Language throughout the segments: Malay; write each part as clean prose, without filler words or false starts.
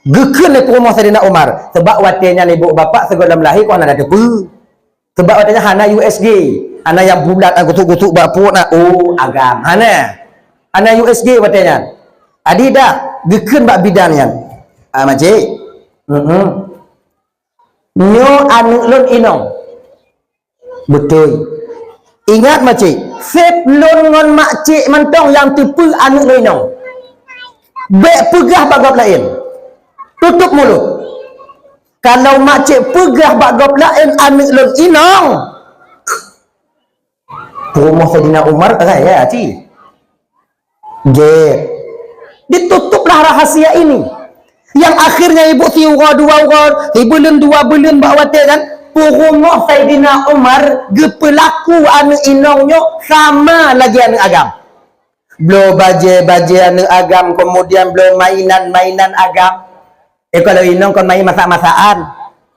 Gekeun le rumah Saidina Umar sebab watenya ibu bapa segala lahir kau ada debu. Sebab watenya hana USG, hana yang bulat gutuk-gutuk bapuk nak agam. Hana USG watenya. Adi dah gekeun bak bidan yan. Makcik. Nyo anu lun inong. Betul. Ingat makcik, sep lun ngon makcik mentong yang tipu anu lun inong. Bek pegah bagap lain. Tutup mulut. Kalau makcik pegah bagap lain anu lun inong. Rumah Saidina Umar ya, cik. Ditutuplah rahasia ini. Yang akhirnya ibu tiwa 2 orang, bulan 2 bulan bawa kan, rumah Saidina Umar gepelaku anu inongnya sama lagi anu agam. Belum baje anu agam, kemudian belum mainan agam. Kalau inong kon main masak-masakan.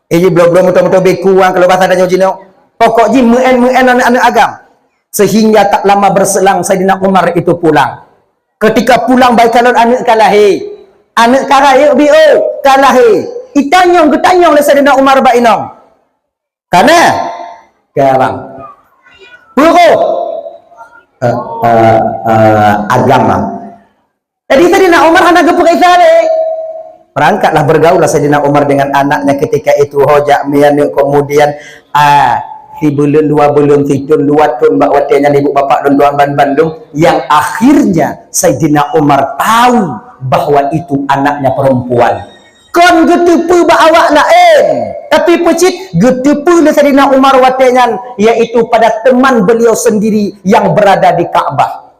Belum mutu-mutu bekuang kalau bahasa dan jino. Pokok ji muen anu agam. Sehingga tak lama berselang Saidina Umar itu pulang. Ketika pulang baik kalon anak kalahi. Anak karaya bio kalahi. Itanyong ketanyong le Saidina Umar ba inong. Karena gawang. Puro agama. Jadi Saidina Umar hana geperisa le. Berangkatlah bergaullah Saidina Umar dengan anaknya ketika itu hojak mian kemudian si bulan 2 bulan situn 2 tahun bak watenya ibu bapak dan tuan Bandung yang akhirnya Saidina Umar tahu bahwa itu anaknya perempuan. Kon getepu bak awak lain tapi pecit getepu le Saidina Umar watenya yaitu pada teman beliau sendiri yang berada di Ka'bah.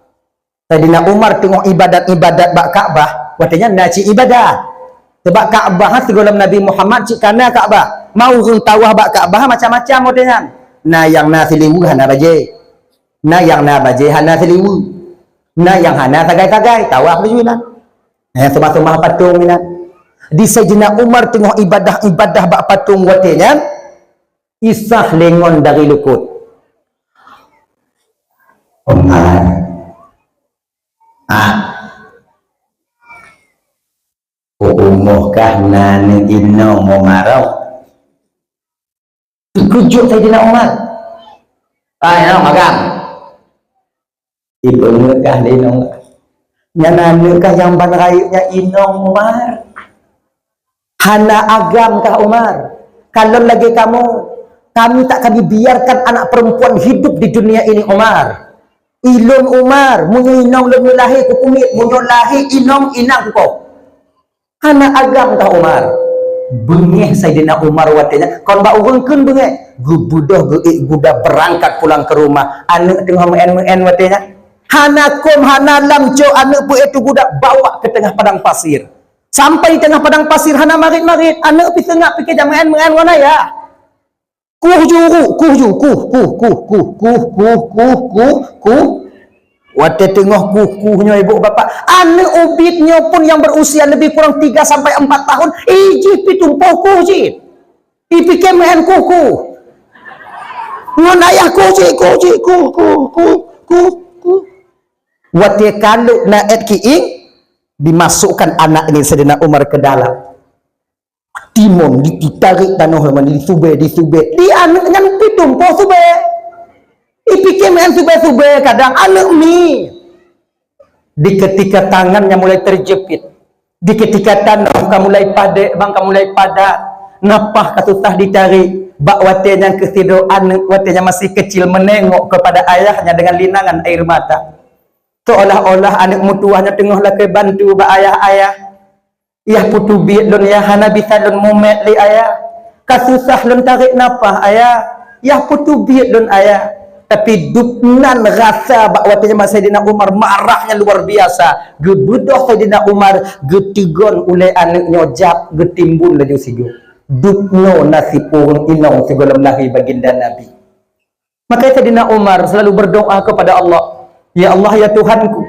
Saidina Umar tengok ibadat bak Ka'bah watenya naci ibadat. Sebab Ka'bah segala Nabi Muhammad cik kana Ka'bah. Mau rung tawah bak Ka'bah macam-macam modelnya. Na yang na seliwu hana baje. Na yang na baje hana seliwu. Na yang hana tagai-tagai tawah bejulan. Semua patung minat. Di Saidina Umar tengok ibadah bak patung watenya. Isah lengon dari lukut. Umar. Umuhkah nani inno mumarau kujuk Saidina Umar ayo magang ibu nekah linong nyana nekah yang ban rayunya inong Umar hana agam kah Umar kalau lagi kami tak akan dibiarkan anak perempuan hidup di dunia ini Umar ilun Umar munyo inong lemu lahir kukumit munyo lahir inong inang kok hana agam kah Umar bengeh Saidina Umar watenya kon ba urungkeun bengeh gubudoh guda berangkat pulang ke rumah anak tengah meen watenya hana kom hana lamco anak pu itu guda bawa ke tengah padang pasir sampai di tengah padang pasir hana marit anak pi tengah pikir jam meen wana ya kuh wate tengah kukuhnya ibu bapak anak ubitnya pun yang berusia lebih kurang 3 sampai 4 tahun iji pitumpoh kuji ipike mehen kuku ngonayah kuji wate kalau naet kiing dimasukkan anak ini Saidina Umar ke dalam timon ditarik tanah di sube di anaknya pitumpoh sube ipike men sube kadang anak mi di ketika tangannya mulai terjepit di ketika tanah mulai padat bangka mulai padat napah kasusah ditarik bak watenya ketidur anak watenya masih kecil menengok kepada ayahnya dengan linangan air mata seolah-olah anak mutuahnya tengah lagi bantu bak ayah ia putu biat lun ya hana bisa lun mumet li ayah kasusah lun tarik napah ayah ia putu biat lun ayah tapi dupnan rasa bakwatnya Saidina Umar marahnya luar biasa gebudoh Saidina Umar getigon oleh anaknya jap getimbun laju sigo dupno nasi purun inong segala lahir baginda Nabi maka Saidina Umar selalu berdoa kepada Allah ya Allah ya Tuhanku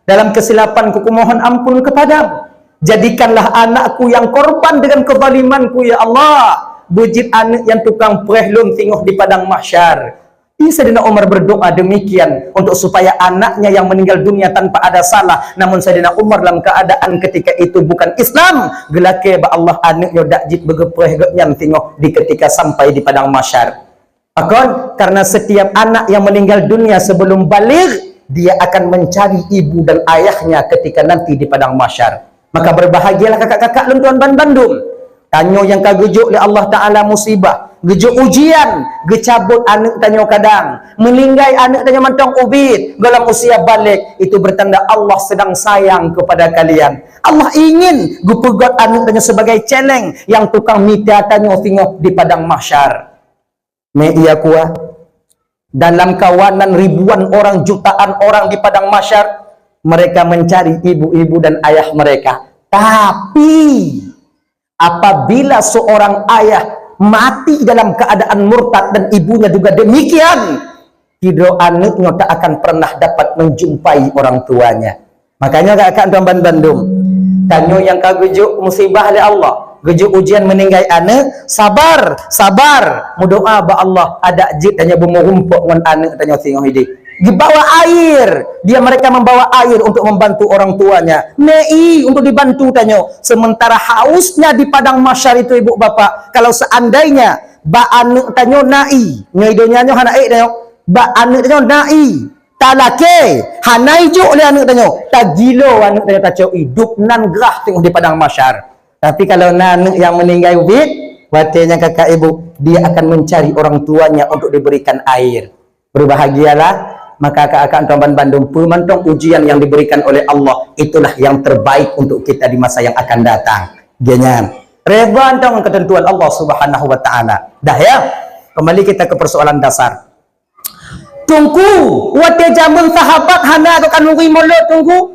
dalam kesilapanku kumohon ampun kepadamu jadikanlah anakku yang korban dengan kezalimanku ya Allah bujit anak yang tukang prehlun tengok di padang mahsyar Sayyidina Umar berdoa demikian untuk supaya anaknya yang meninggal dunia tanpa ada salah, namun Sayyidina Umar dalam keadaan ketika itu bukan Islam, gelake ba Allah anaknya dakjit begepreh geknyam tengok di ketika sampai di padang mahsyar. Akon karena setiap anak yang meninggal dunia sebelum baligh, dia akan mencari ibu dan ayahnya ketika nanti di padang mahsyar. Maka berbahagialah kakak-kakak luntuan Bandung. Tanyo yang kagujuk oleh Allah Ta'ala musibah, gejuk ujian, gecabut anak tanyo kadang, meninggai anak tanyo mantong ubit dalam usia balik, itu bertanda Allah sedang sayang kepada kalian. Allah ingin gupegot anak tanyo sebagai celeng yang tukang mita tanyo tengok di padang mahsyar. Media kuah dalam kawanan ribuan orang, jutaan orang di padang mahsyar, mereka mencari ibu-ibu dan ayah mereka. Tapi apabila seorang ayah mati dalam keadaan murtad dan ibunya juga demikian, tidak anaknya tak akan pernah dapat menjumpai orang tuanya. Makanya kakak tuan Bandung, tanyo yang kagujuk musibah oleh Allah, gejuk ujian meninggal anak, sabar, sabar, mudoa ba Allah ada jid tanya bumurumpuk ngan anak tanyo tengok hidup. Dibawa air, mereka membawa air untuk membantu orang tuanya. Nei untuk dibantu tanyo. Sementara hausnya di padang mahsyar itu ibu bapak, kalau seandainya ba anu tanyo nai, ngeidonya nyo hana tanyo, ba anu tanyo nai, talake, hanai jo oleh anu tanyo, tagilo anu tanyo taco hidup nan gerah tengok di padang mahsyar. Tapi kalau anu yang meninggal ubit, watenya kakak ibu, dia akan mencari orang tuanya untuk diberikan air. Berbahagialah. Maka kakak tuan Bandung, pemantong ujian yang diberikan oleh Allah itulah yang terbaik untuk kita di masa yang akan datang. Jangan reba dengan ketentuan Allah Subhanahu wa taala. Dah ya. Kembali kita ke persoalan dasar. Tunggu, wate jamun sahabat hana kan nunggu molot tunggu.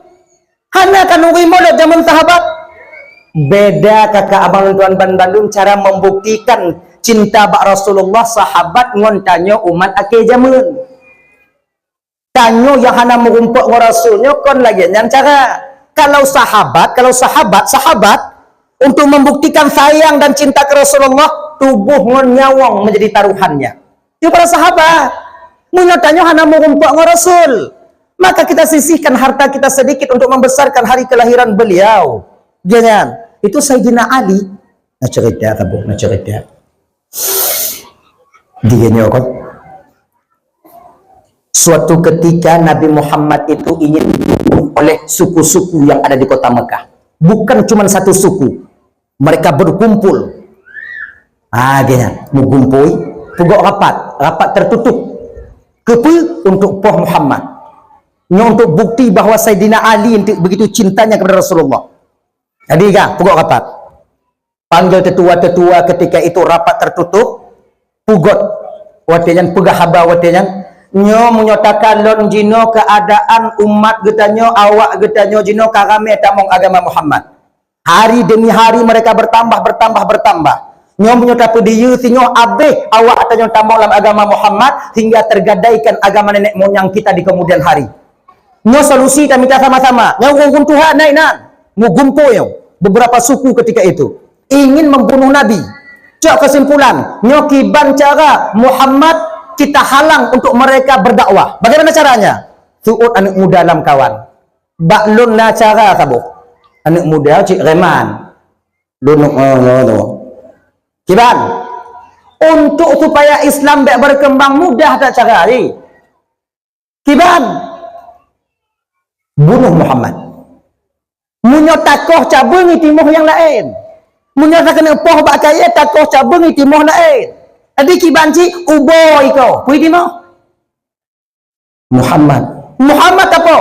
Hana kan nunggu molot jamun sahabat. Beda kakak abang tuan Bandung cara membuktikan cinta bak Rasulullah sahabat ngontanyo umat ake jamun. Tanyo yang hana merumpuk dengan Rasulnya kon lagi yang cara kalau sahabat untuk membuktikan sayang dan cinta ke Rasulullah, tubuh ngon nyawang menjadi taruhannya. Itu para sahabat menyatanya hana merumpuk dengan Rasul, maka kita sisihkan harta kita sedikit untuk membesarkan hari kelahiran beliau. Jangan itu Sayyidina Ali nak cerita kabur, nak cerita dia nyokot. Suatu ketika Nabi Muhammad itu ingin dibunuh oleh suku-suku yang ada di kota Mekah. Bukan cuma satu suku. Mereka berkumpul. Gini, mengumpul, pugok rapat tertutup. Kepu untuk Poh Muhammad. Untuk bukti bahawa Sayyidina Ali begitu cintanya kepada Rasulullah. Jadi pugok rapat. Panggil tetua-tetua ketika itu rapat tertutup. Pugot. Watinya pegahaba watinya. Nyo menyatakan lon jino keadaan umat getanyo, awak getanyo jino karame tamong agama Muhammad. Hari demi hari mereka bertambah. Nyo menyatakan dia sinyo abe awak getanyo tamong dalam agama Muhammad hingga tergadaikan agama nenek moyang kita di kemudian hari. Nyo solusi kita minta sama-sama. Nyo ngungkun Tuhan naik nan. Ngugumpo yo beberapa suku ketika itu ingin membunuh Nabi. Cak kesimpulan, nyo kiban cara Muhammad kita halang untuk mereka berdakwah. Bagaimana caranya? Suut anak muda dalam kawan. Baklun na cara kabu. Anak muda cik reman. Lunuk Kiban. Untuk supaya Islam berkembang mudah tak cara ni. Kiban. Bunuh Muhammad. Munyo takoh cabung itimuh yang lain. Munyo takkan poh bak kaya takoh cabung itimuh lain. Adik kibanci uboy kau, puji mau Muhammad apa?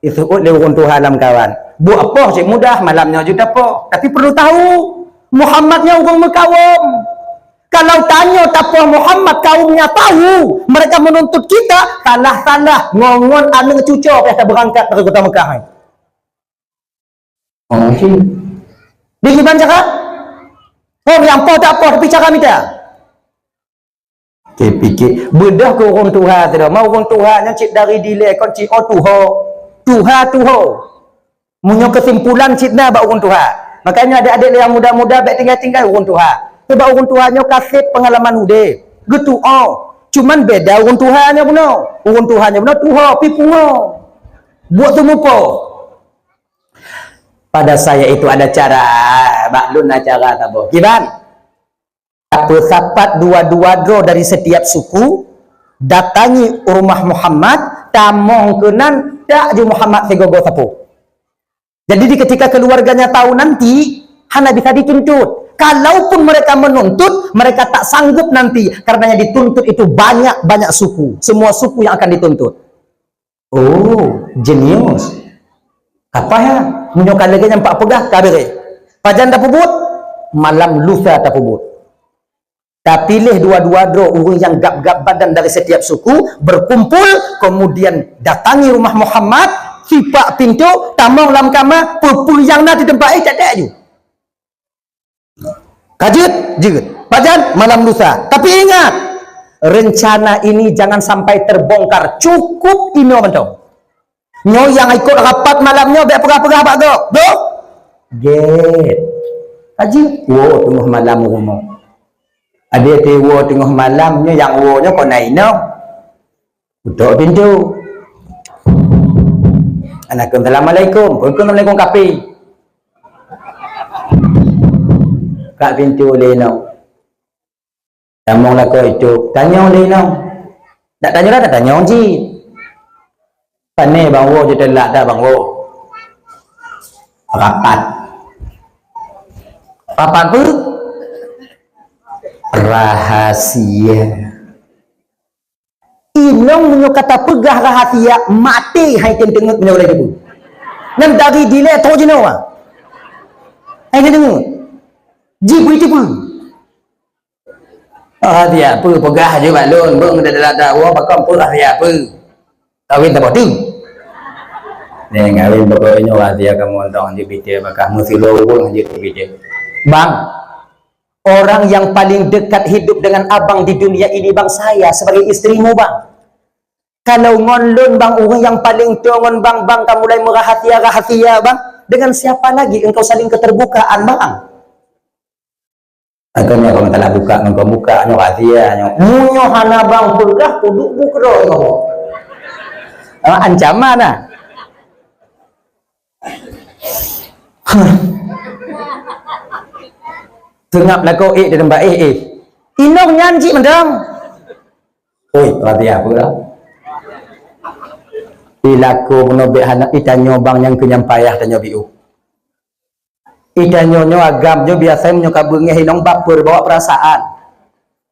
Itu lewat Tuhan dalam kawan. Buat apa cik mudah malamnya juga apa. Tapi perlu tahu Muhammadnya orang berkawam. Kalau tanya apa Muhammad kaumnya tahu, mereka menuntut kita salah ngongon anak cucu kita berangkat dari kota Mekah. Di kiban cakap? Oh yang apa tak apa tapi cakap minta. Pikir bedah ke orang Tuhan tidak mau orang Tuhan yang cik dari delay kon cik Tuhan munyo kesimpulan cik na ba orang Tuhan. Makanya adik-adik yang muda-muda baik tinggal orang Tuhan. Sebab orang Tuhan nyo kasih pengalaman ude. Gitu Cuman beda urun Tuhannya puno. Urun Tuhannya puno tuho pipungo. Buat tumupo. Pada saya itu ada cara baklun acara tabo. Gimana? Apa sapat dua-dua dro dari setiap suku datangi rumah Muhammad tamong kenan tak ju Muhammad segogo sapu. Jadi ketika keluarganya tahu nanti hana bisa dituntut. Kalaupun mereka menuntut, mereka tak sanggup nanti karenanya dituntut itu banyak suku. Semua suku yang akan dituntut. Oh, jenius. Apa ya? Menyokan lagi yang pak pegah kabere. Pajan tak pubut, malam lusa tak pubut. Tak pilih dua-dua dro orang yang gap-gap badan dari setiap suku berkumpul, kemudian datangi rumah Muhammad, sipak pintu, tamang lam kama, pupul yang nak di tempat tak ada je. Kajut, jegut. Pajan malam lusa. Tapi ingat, rencana ini jangan sampai terbongkar. Cukup ini mentong. Nyo yang ikut rapat malamnya biar perah-perah pak go. Do. Get. Haji, wo tengah malam rumah. Ada tewo tengah malamnya yang wo nya kau naik no. Tutup pintu. Assalamualaikum. Waalaikumsalam kapi. Kak pintu leno. Tamong lah kau itu. Tanya leno. Tak tanya lah, tak tanya ji. Pane bang wo je telak dah bang wo. Rapat. Rapat apa? Rahasia. Inong menyo kata pegah rahasia mati hai tengok menyo lagi tu. Nam dari dile to je no ah. Hai tengok. Jibu itu pun. Ah dia apa pegah je balon bang dah wa pakam pun rahasia apa. Kawin tak bodoh. Ni ngawin pokoknya dia kamu ontong je bicara bakal mesti lowong je bicara. Bang, orang yang paling dekat hidup dengan abang di dunia ini bang saya sebagai istrimu bang. Kalau ngonlun bang orang yang paling tua bang kamu mulai merahasia bang. Dengan siapa lagi engkau saling keterbukaan bang? Akhirnya kamu telah buka engkau buka rahasia munyo hana bang pegah kuduk bukro ancaman lah. Tengap lah kau di tempat Inong nyanji mendang. Oi, rahasia apa lah? Bila ko menobek anak itanyo bang yang kenyam payah tanyo biu. Itanyo nyo agamnya biasa menyoka bengeh hinong baper bawa perasaan.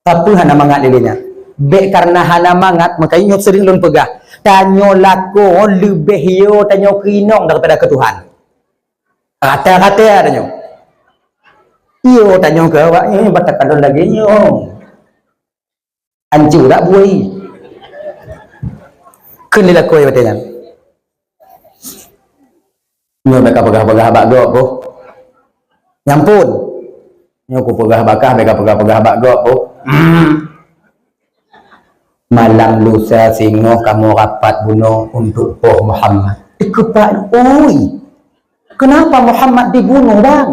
Tapi hana mangat dirinya. Bek karena hana mangat makanya nyok sering lun pegah. Tanyo lako lebih yo tanyo kinong daripada ke Tuhan. Kata-kata tanyo. Iyo tanyo ke awaknya batakan lagi yo. Anju tak buai. Kena lako ya batanya. Nyo mereka pegah-pegah bak go ko. Nyampun. Nyo ku pegah bakah mereka pegah-pegah bak go ko. Malam lusa singoh kamu rapat bunuh untuk Poh Muhammad. Kepak, oi. Kenapa Muhammad dibunuh bang?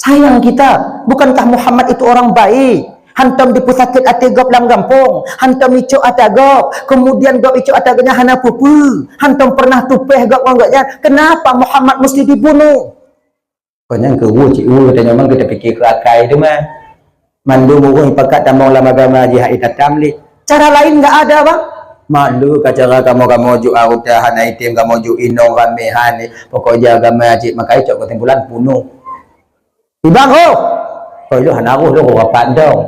Sayang kita. Bukankah Muhammad itu orang baik? Hantam di pusakit ati gop lam gampung. Hantam icok ati gop. Kemudian gop icok ati gopnya hana pupu. Hantam pernah tupeh gop gopnya. Kenapa Muhammad mesti dibunuh? Konyang ke cik tanya memang kita fikir kelakai tu mah. Mandu murung pakat tamong lama agama jihad itatamli. Cara lain enggak ada bang. Malu cara kamu ju autahan item kamu ju inong ramehan pokoknya agama cik makai cok ketimpulan bunuh. Ibang ho. Kau lu hanaruh lu rapat dong.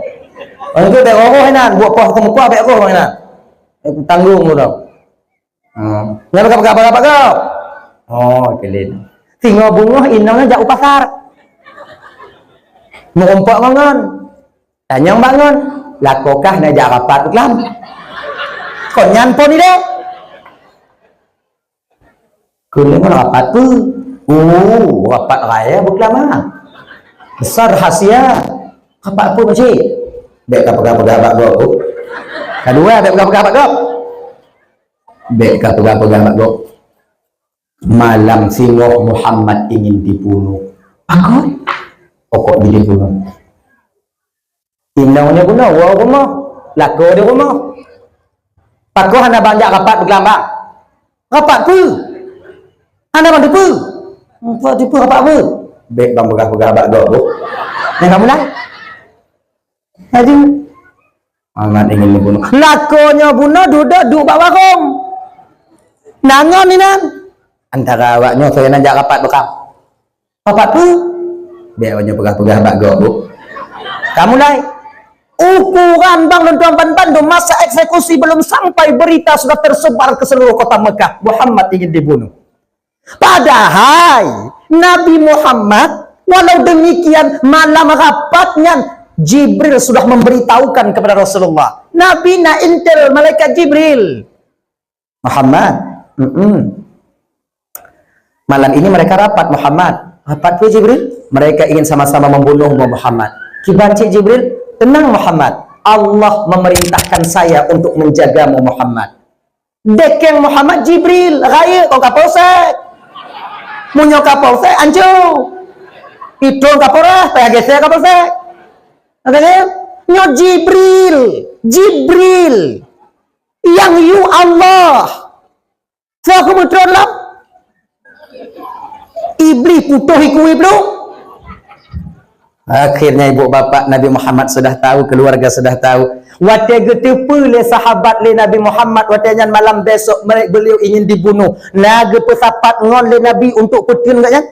Orang tu tak roh nan buat poh ke muka bek roh nan. Tanggung lu dong. Ngapa apa kau? Oh, kelin. Singo bunga inongnya jauh pasar. Merompak bangun. Tanyang bangun. Lakokah na jarapat iklam. Konyan pun ni deh. Kuning rapat tu. Rapat raya berkelama. Besar rahasia. Rapat apa macam? Bek pegang-pegang abak gok. Kedua bek pegang-pegang abak gok. Bek pegang-pegang abak gok. Malam singoh Muhammad ingin dibunuh. Pokok dibunuh. Inongnya bunuh, wah rumah. Lako di rumah. Pakoh hana banyak rapat bergelambang. Rapat apa? Hana banyak apa? Apa rapat apa? Baik bang begah-begah abak gak bu. Yang kamu nak? Jadi amat ingin dibunuh. Lakonya bunuh duduk bak warung. Nangon ni nan. Antara awaknya saya nanjak rapat bekam. Rapat apa? Baik awaknya begah-begah abak gak bu. Kamu naik. Ukuran bang dan tuan pandu masa eksekusi belum sampai berita sudah tersebar ke seluruh kota Mekah. Muhammad ingin dibunuh. Padahal Nabi Muhammad walau demikian malam rapatnya Jibril sudah memberitahukan kepada Rasulullah. Nabi na intel malaikat Jibril. Muhammad. Malam ini mereka rapat Muhammad. Rapat ke Jibril? Mereka ingin sama-sama membunuh Muhammad. Kibaci Jibril. Tenang Muhammad, Allah memerintahkan saya untuk menjagamu Muhammad. Dekeng Muhammad Jibril, raya kau kapolsek. Munyo kapolsek, anju. Itu kapolres, payah geser kapolsek. Oke, nyo Jibril. Yang you Allah. So aku mutron lah. Iblis putuh iku iblis. Akhirnya ibu bapa Nabi Muhammad sudah tahu, keluarga sudah tahu. Wate getepu le sahabat le Nabi Muhammad watenya malam besok beliau ingin dibunuh. Naga pesapat ngon le Nabi untuk petun gaknya?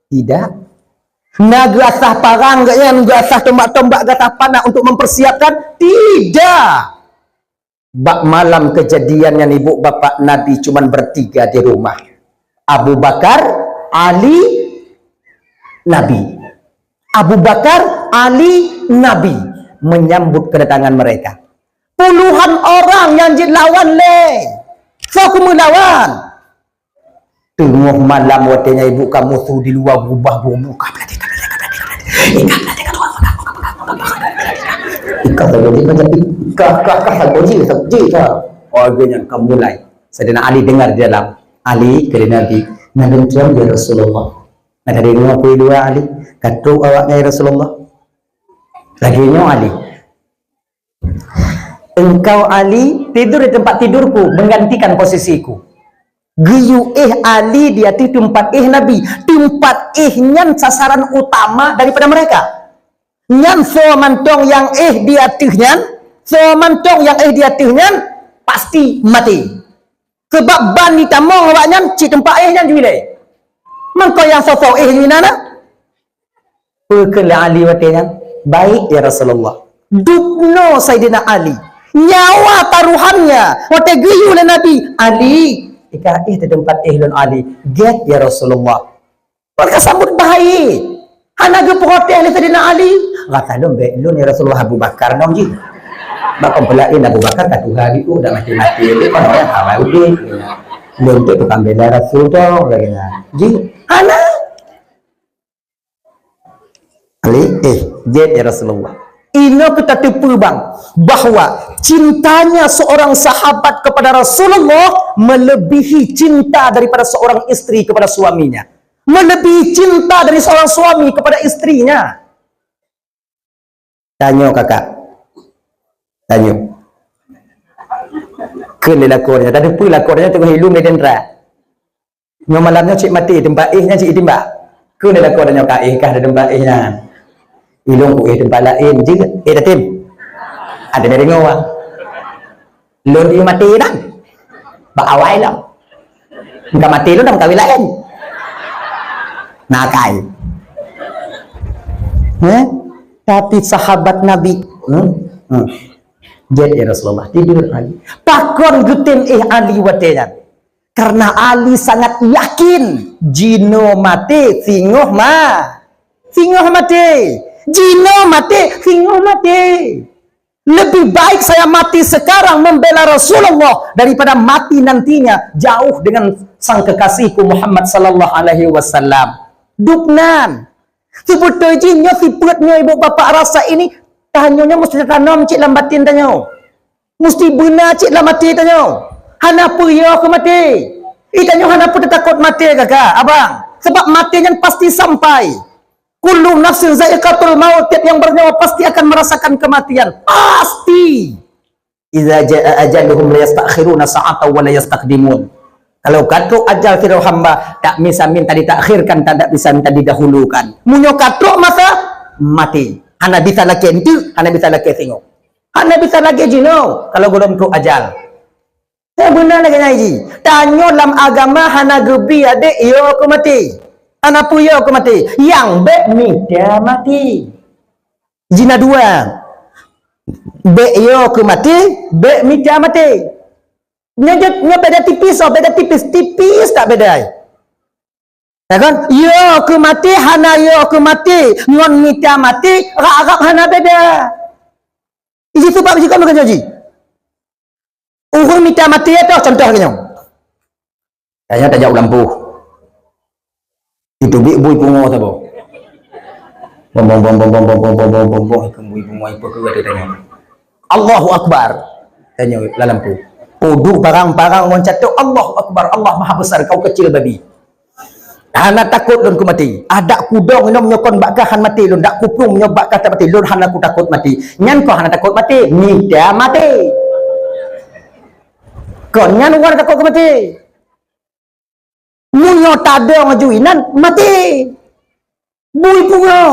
Tidak. Naga asah parang gaknya, naga asah tombak-tombak gatah panah untuk mempersiapkan? Tidak. Bak malam kejadiannya ibu bapa Nabi cuman bertiga di rumah. Abu Bakar, Ali, Nabi. Abu Bakar, Ali, Nabi menyambut kedatangan mereka. Puluhan orang yang lawan le. So aku melawan. Tengah malam watenya ibu kamu tu di luar berubah buka belati. Ikah tadi macam ikah goji orangnya kamu mulai. Sayyidina Ali dengar di dalam. Ali ke Nabi, Nabi ya Rasulullah. Ada di rumah pui dua Ali. Katu awaknya ya Rasulullah. Laginya Ali. Engkau Ali tidur di tempat tidurku, menggantikan posisiku. Giyu Ali dia di tempat Nabi. Tempat nyan sasaran utama daripada mereka. Nyan so mantong yang dia nyan, so mantong yang dia nyan pasti mati. Sebab ban di tamong awaknya ci tempat nyan juga. Mangko yang sosok ni nana? Pekala Ali watenya, baik ya Rasulullah. Dukno Sayyidina Ali. Nyawa taruhannya. Wate giyu le Nabi. Ali, ika di tempat lon Ali. Get ya Rasulullah. Maka sambut baik. Hana ge protes le Sayyidina Ali. Kata lon baik lon ya Rasulullah Abu Bakar dong ji. Bakal belain Abu Bakar katu hari tu dah mati-mati le kan orang hawa udah. Lon tu tukang bela Rasul dong lagi nah. Ji, hana Ali, dia ya Rasulullah. Ini kita tipu bang, bahwa cintanya seorang sahabat kepada Rasulullah melebihi cinta daripada seorang istri kepada suaminya. Melebihi cinta dari seorang suami kepada istrinya. Tanya kakak. Tanya. Kena lakornya. Tadi pun lakornya tengah hilum di dendra. Yang malamnya cik mati, tempat nya cik timbak. Kena lakornya kak kah ada tempat nya. Ilung ku tempat lain juga. Datim. Ada dari ngawang. Lon dia mati dah. Bak awal lah. Enggak mati lu dah kawin lain. Nakai. Tapi sahabat Nabi. Jadi Rasulullah tidur Ali. Pakon gutin Ali watenya. Karena Ali sangat yakin jino mati, singoh mati. Jino mati, singoh mati. Lebih baik saya mati sekarang membela Rasulullah daripada mati nantinya jauh dengan sang kekasihku Muhammad sallallahu alaihi wasallam. Duknan. Sebetulnya siputnya ibu bapa rasa ini tanyonya mesti tanam cik dalam batin tanyo. Mesti benar cik dalam mati tanyo. Hanapa ya aku mati? Tanyo hanapa takut mati kakak, abang? Sebab matinya pasti sampai. Kullu nafsin za'iqatul maut, tiap yang bernyawa pasti akan merasakan kematian. Pasti. Idza jaa ajaluhum la yastakhiruna sa'atan wa la yastaqdimun. Kalau katuk ajal kira hamba tak bisa minta ditakhirkan, tak bisa minta didahulukan. Munyo katuk masa mati. Hana bisa lagi entu, hana bisa lagi tengok. Hana bisa lagi jino kalau belum tu ajal. Saya benar lagi ngaji. Tanya dalam agama hana gebi adik yo aku mati. Hana puyo aku mati. Yang bek mida mati. Jina dua. Bek yo aku mati, bek mida mati. Nya beda tipis, beda tipis tak beda. Ya kan? Yo aku mati, hana yo aku mati. Ngon mida mati, rak hana beda. Isi sebab juga makan janji. Uhur mita mati itu contohnya. Kayaknya tak jauh lampu. Itu bi bui pungo tabo. Bom ikan bui pungo ipo ke ada tanya. Allahu Akbar. Tanya la lampu. Pudu parang-parang mon catuk Allahu Akbar. Allah Maha Besar, kau kecil babi. Hana takut lun ku mati. Ada kudong ino menyokon bakahan mati lun, dak kupung nyobak kata mati lun hana ku takut mati. Nyan ko hana takut mati, mida mati. Konyan war takut mati. Munyo tada majuinan mati. Bui pungo.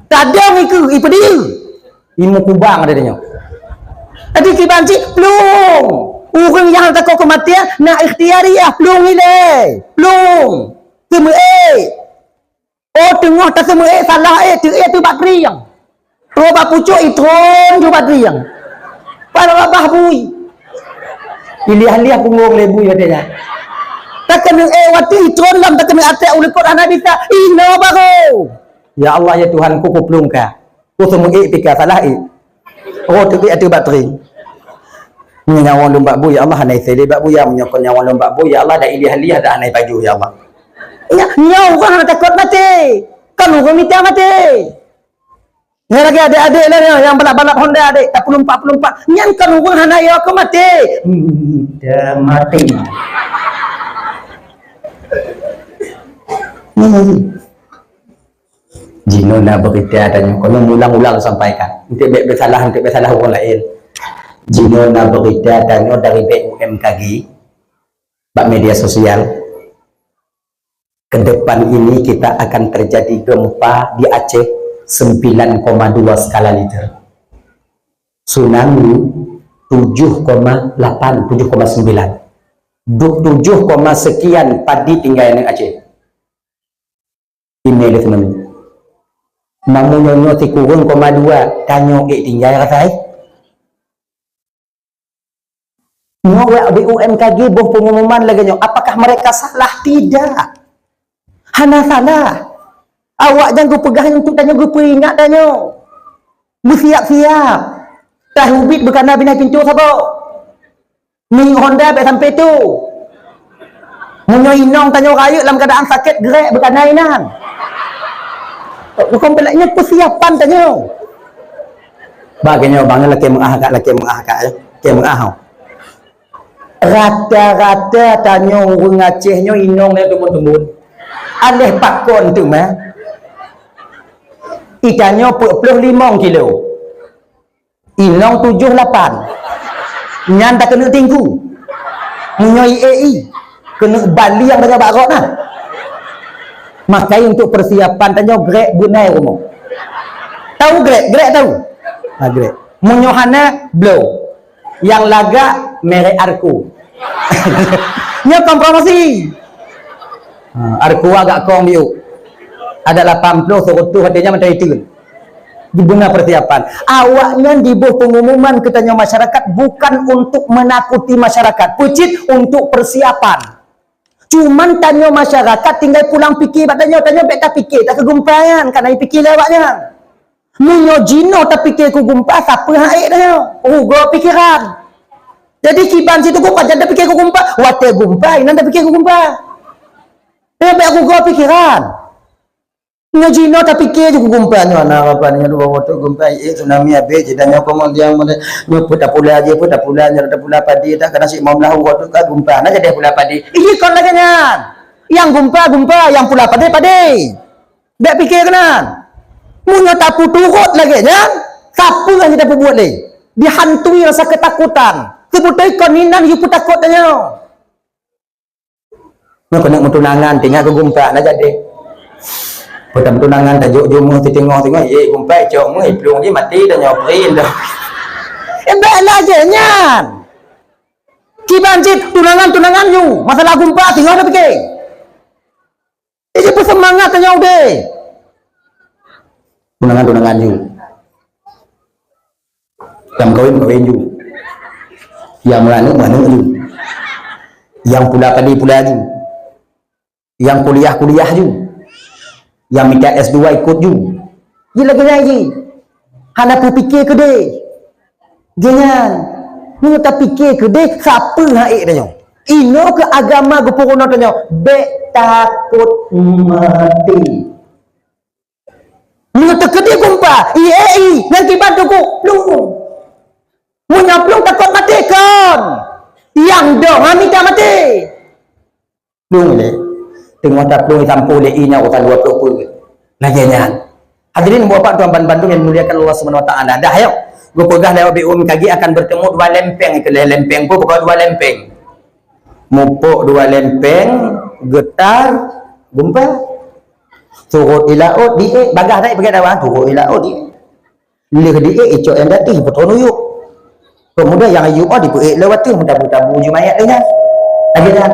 Tada iku ipa dia. Imu kubang ada dia. Tadi kibanci plung. Orang yang takut kematian nak ikhtiariah plung ile. Plung. Temu oh tengah tak temu salah tu bateri yang. Roba pucuk itron tu bateri yang. Pada babah bui. Pilih-pilih aku ngomong lebu katanya. Tak kena waktu itron lam tak kena atak oleh Quran bisa. Ino baru. Ya Allah ya Tuhan ku kuplung ka. Ku semua pika salah Oh tu tu bateri. Nyawang lomba bu ya Allah hanai sele bak bu ya menyokon nyawang lomba bu ya Allah dah ilih-ilih dah hanai baju ya Allah. Nyawa takut mati. Kan orang minta mati. Ni lagi adik-adik lah yang balap-balap Honda adik, 44. Yang kan orang hanaya ke mati. Dah mati. Jino nak berita tanya, kalau ulang-ulang sampaikan. Nanti bersalah orang lain. Jino nak berita tanya dari BUMKG, bak media sosial. Ke depan ini kita akan terjadi gempa di Aceh 9,2 skala liter. Tsunami 7,8, 7,9. 7, sekian padi tinggal yang Aceh. Email itu namanya. Namun nyonya ti kurun 2 tanyo tinggal kata Nyawa BUMKG boh pengumuman lagi nyo. Apakah mereka salah? Tidak. Hana salah. Awak jangan pegang untuk tanya gue peringat tanya. Bersiap-siap. Tahu bit berkena bina pintu siapa? Ni Honda baik sampai tu. Munyo inong tanya raya dalam keadaan sakit gerak berkena inan. Bukan belaknya persiapan tanya. Bagainya bang laki mengah kat. Rata-rata tanya orang Acehnya inong dia tumbun-tumbun. Alih pakon tu mah. Ikannya 45 kilo. Inong 78. Nyan tak kena tinggu. Munyo IAI. Kena Bali yang banyak barak nah. Makai untuk persiapan tanya grek bunai rumah. Tahu grek tahu? Ha grek. Munyo hana blow. Yang lagak merek Arku. Nya kompromosi. Arku agak kong biu. Ada 80 100 hatinya macam itu. Dibuna persiapan. Awaknya di bawah pengumuman ketanya masyarakat bukan untuk menakuti masyarakat, pucit untuk persiapan. Cuman tanya masyarakat tinggal pulang fikir tanya beta fikir tak kegumpayan karena fikir lewatnya. Munyo jino tak fikir ku gumpa siapa haik tanya. Gua pikiran. Jadi kiban situ gua jadi fikir ku gumpa, wate gumpa, inan tak fikir ku gumpa. Tapi aku gua pikiran. Ngajino tak fikir je gumpanya anak apa ni dua waktu gumpai tsunami habis jadanya kemudian nyup tak pula aja pun tak pula nyar tak pula padi tak kena si mau lahu waktu ka gumpa na jadi pula padi iki kon lagi nyan yang gumpa yang pula padi dak fikir kenan munyo tak turut lagi nyan siapa yang kita buat ni dihantui rasa ketakutan. Kebutai koninan you pun takut tanya. Nak kena tunangan tinggal ke gumpa nak jadi. Pertama tunangan tajuk jomo tengok ye gumpa cok mu pelung dia mati dah nyoperin dah. Baiklah je nyan. Kibanjit tunangan you. Masalah gumpa tengok dah fikir. Dia pun semangat tanya udah. Tunangan you. Yang kawin you. Yang mana you. Yang pula you. Yang kuliah you. Yang minta S2 ikut you. Dia lagi lagi. Hana pu fikir ke dia. Jangan. Ni tak fikir ke dia siapa haik tanya. Ino ke agama ke porono tanya. Bek takut mati. Ni tak ke dia gumpa. IAI nanti bantu ku. Plung. Munya plung takut mati kan. Yang dong minta mati. Plung le. Tengok tak perlu campur leinya utan 20 naganya. Hadirin bapak tuan Bandung yang dimuliakan Allah Subhanahu wa taala. Dah ayo. Gua pegah lewat BUM kagi akan bertemu dua lempeng ke lempeng pun pokok dua lempeng. Mupuk dua lempeng, getar, gumpa. Turut ilaut di bagah naik pergi dawan turut ilaut di. Leh di ecok yang datang betul yuk. Kemudian yang ayu di puik lewat tu mudah-mudahan buju mayat dengan. Agian.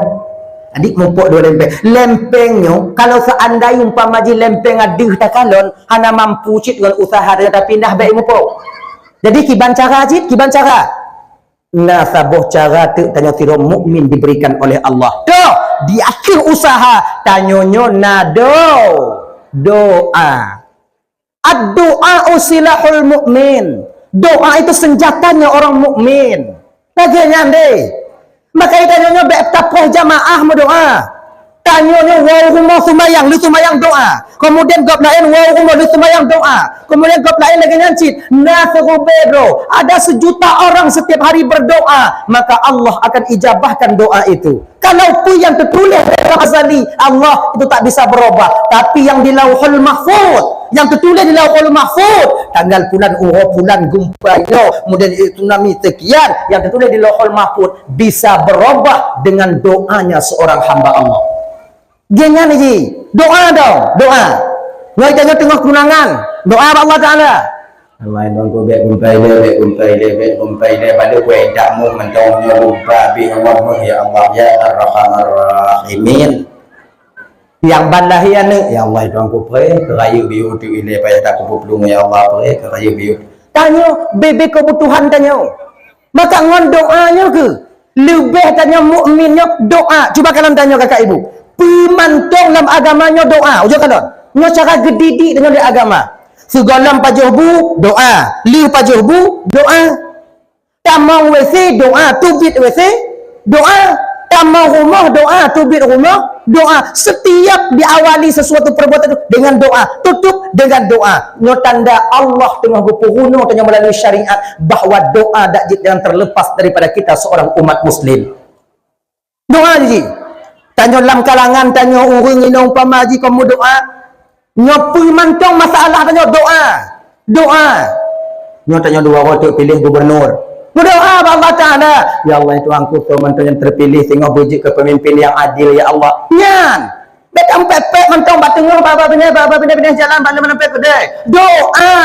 Adik mumpuk dua lempeng. Lempengnya, kalau seandainya umpama ji lempeng aduh tak kalon, hana mampu cik dengan usaha dia tak pindah baik mumpuk. Jadi kiban cara cik, kiban cara. Nah, sabuh cara tu tanya sira mukmin diberikan oleh Allah. Doh, di akhir usaha tanyonyo nado doa. Ad-doa usilahul mukmin. Doa itu senjatanya orang mukmin. Bagainya deh. Maka tanya betapa jamaah berdoa. Tanya wow rumah sumayang, lu sumayang doa. Kemudian gap lain wow rumah lu sumayang doa. Kemudian gap lain lagi nyancit. Nasrubero. Ada 1 juta orang setiap hari berdoa, maka Allah akan ijabahkan doa itu. Kalau pun yang tertulis dalam azali, Allah itu tak bisa berubah. Tapi yang di Lauhul Mahfuz, yang tertulis di Lauhul Mahfuz, tanggal bulan bulan gumpayo, kemudian tsunami sekian, yang tertulis di Lauhul Mahfuz bisa berubah dengan doanya seorang hamba Allah. Jangan lagi doa dong, doa. Ngai tanya tengah kunangan, doa Allah Taala. Mai dong ko bek gumpai le pada kue damu mentongnya lupa bi Allah ya Allah ya Ar-Rahmanir Rahimin. Yang bandahian ya Allah dong ko pre kerayu biu tu ile payah tak ko pelung ya Allah pre kerayu biu. Tanya bebe kebutuhan tanya. Maka ngon doanya ke? Lebih tanya mukminnya doa. Cuba kalian tanya kakak ibu. Pemantong dalam agamanya doa. Ujar kalian. Nyo cara gedidik dengan di agama. Segalam pajuhbu doa, liu pajuhbu doa, tamang WC doa, tubit WC doa, tamang rumah doa, tubit rumah doa. Setiap diawali sesuatu perbuatan itu dengan doa, tutup dengan doa. Nyo tanda Allah tengah berpuruno tanya melalui syariat bahawa doa dak jangan terlepas daripada kita seorang umat muslim. Doa ji. Tanya dalam kalangan tanya urang ina umpama ji kamu doa. Nyopi mantong masalah tanya doa. Doa. Nyo tanya dua waktu pilih gubernur. Berdoa Allah Taala. Ya Allah itu angku tu mantong yang terpilih tengok bujuk kepemimpin yang adil ya Allah. Nyan. Bet empet mantong bat tengok baba benar jalan mana kedai. Doa.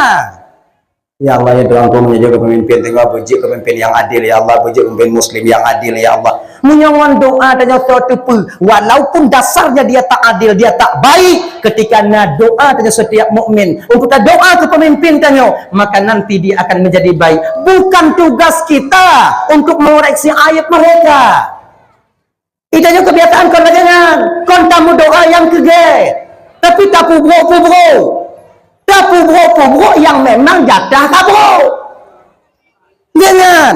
Ya Allah ya Tuhan ku menjaga pemimpin tengok bujuk pemimpin yang adil ya Allah, bujuk pemimpin muslim yang adil ya Allah. Menyongon doa tanya suatu pun walaupun dasarnya dia tak adil, dia tak baik, ketika na doa tanya setiap mukmin untuk doa ke pemimpin tanya, maka nanti dia akan menjadi baik. Bukan tugas kita untuk mengoreksi ayat mereka. Itanya kebiasaan kau jangan kon tamu doa yang kege. Tapi tak pubro. Tak pubro yang memang jadah kabro. Jangan.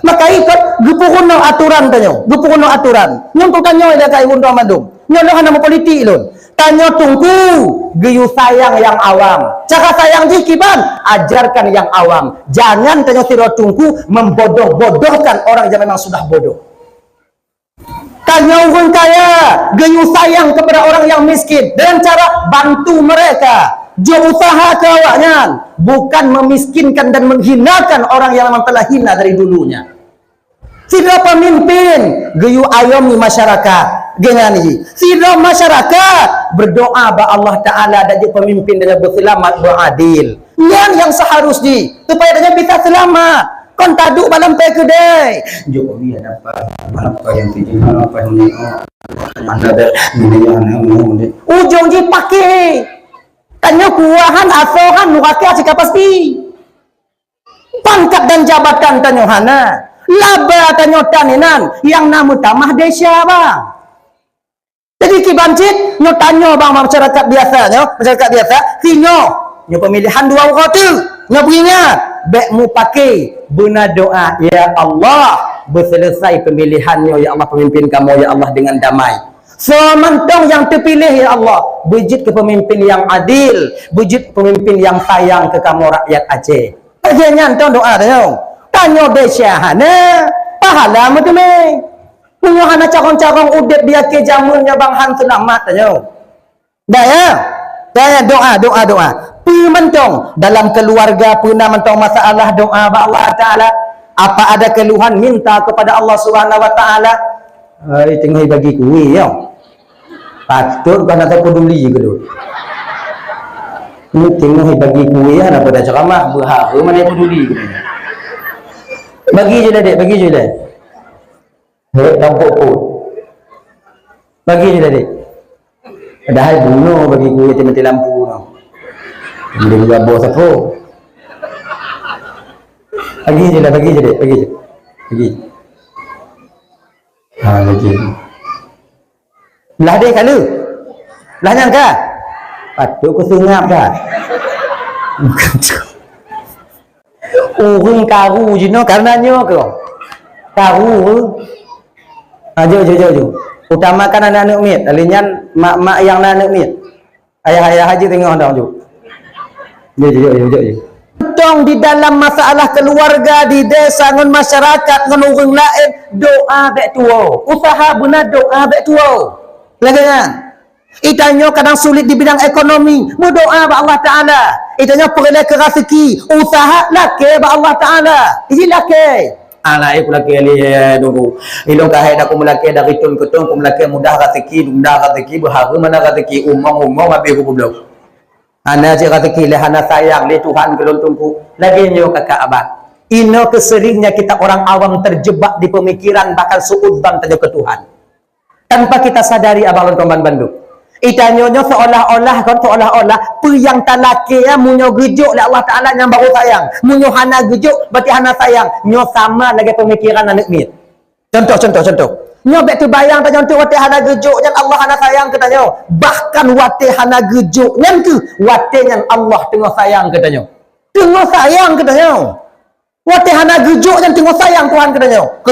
Maka ikut gepurono aturan tanya. Gepurono aturan. Nyontok tanya dia kai Bunda Bandung. Nyolong nama politik lun. Tanya tunggu geyu sayang yang awam. Cara sayang dikiban, ajarkan yang awam. Jangan tanya sira tunggu membodoh-bodohkan orang yang memang sudah bodoh. Tanya orang kaya, geyu sayang kepada orang yang miskin dengan cara bantu mereka. Jo usaha ke awaknya, bukan memiskinkan dan menghinakan orang yang memang telah hina dari dulunya. Sida pemimpin geyu ayomi masyarakat dengan ini. Sida masyarakat berdoa ba Allah Taala dan pemimpin dan berselamat beradil. Yang seharusnya supaya dia bisa selamat. Kon taduk malam pe kedai. Jokowi ada apa yang tinggi apa yang ni. Mana ada ni. Ujung ji pakai. Tanya kuahan asohan nuraka sikap pasti. Pangkat dan jabatan tanya hana. Laba tanya taninan yang nama tamah desa bang. Jadi kibancit nyo tanya bang masyarakat biasa sinyo nyo pemilihan dua waktu nyo beringat baik mu pakai guna doa ya Allah berselesai pemilihannya ya Allah pemimpin kamu ya Allah dengan damai. Sementong yang terpilih ya Allah wujud ke pemimpin yang adil, wujud pemimpin yang sayang ke kamu rakyat Aceh. Akhirnya entong doa tanya desa hana pahala mu tu me. Punya hana cakong-cakong udip dia ke jamunnya bang han selamat tanya. Dah ya. Dah doa. Mentong dalam keluarga pernah mentong masalah doa ba Allah Taala. Apa ada keluhan minta kepada Allah Subhanahu Wa Taala. Ai tengah bagi kuih ya. Patut kau nak peduli ke tu. Ni tengah bagi kuih ya nak pada ceramah berhara mana peduli ke. Bagi je dah dek, bagi je dah. Hei tampuk pun. Bagi je dah dek. Padahal bunuh bagi kuih mati lampu tu. Dia juga bos aku. Bagi je dek, bagi je. Bagi. Belah dek kalau. Belah nyang kah? Patut ku sengap dah. Bukan tu. Orang karu je no karenanya ke? Karu. Jo. Utamakan anak-anak mit. Alinyan mak-mak yang anak mit. Ayah-ayah haji tengok dah jo. Jo. Tong di dalam masalah keluarga di desa ngan masyarakat ngan orang lain doa baik tua. Usaha benar doa baik tua. Lagi kan? Itanya kadang sulit di bidang ekonomi, berdoa ba Allah Taala. Itanya perlu ke rezeki, usaha laki ba Allah Taala. Ini laki. Alai ku laki ali nunggu. Ilong kahai dak ku melaki dari tun ke tun ku melaki mudah rezeki berharga mana rezeki umang habis ku belum. Ana je rezeki le hana sayang le Tuhan kelontumku. Lagi nyo kakak abang. Ino keseringnya kita orang awam terjebak di pemikiran bahkan suudzon tanya ke Tuhan. Tanpa kita sadari abang lontoman Bandung. Itanyonya seolah-olah yang talaki ya munyo gejuk lah Allah Taala yang baru sayang. Munyo hana gejuk berarti hana sayang. Nyo sama lagi pemikiran anak mit. Contoh. Nyo bet tu bayang tanya untuk wate hana gejuk yang Allah hana sayang katanya. Bahkan wate hana gejuk yang tu wate yang Allah tengah sayang katanya. Tengah sayang katanya. Wate hana gejuk yang tengah sayang Tuhan katanya. Ke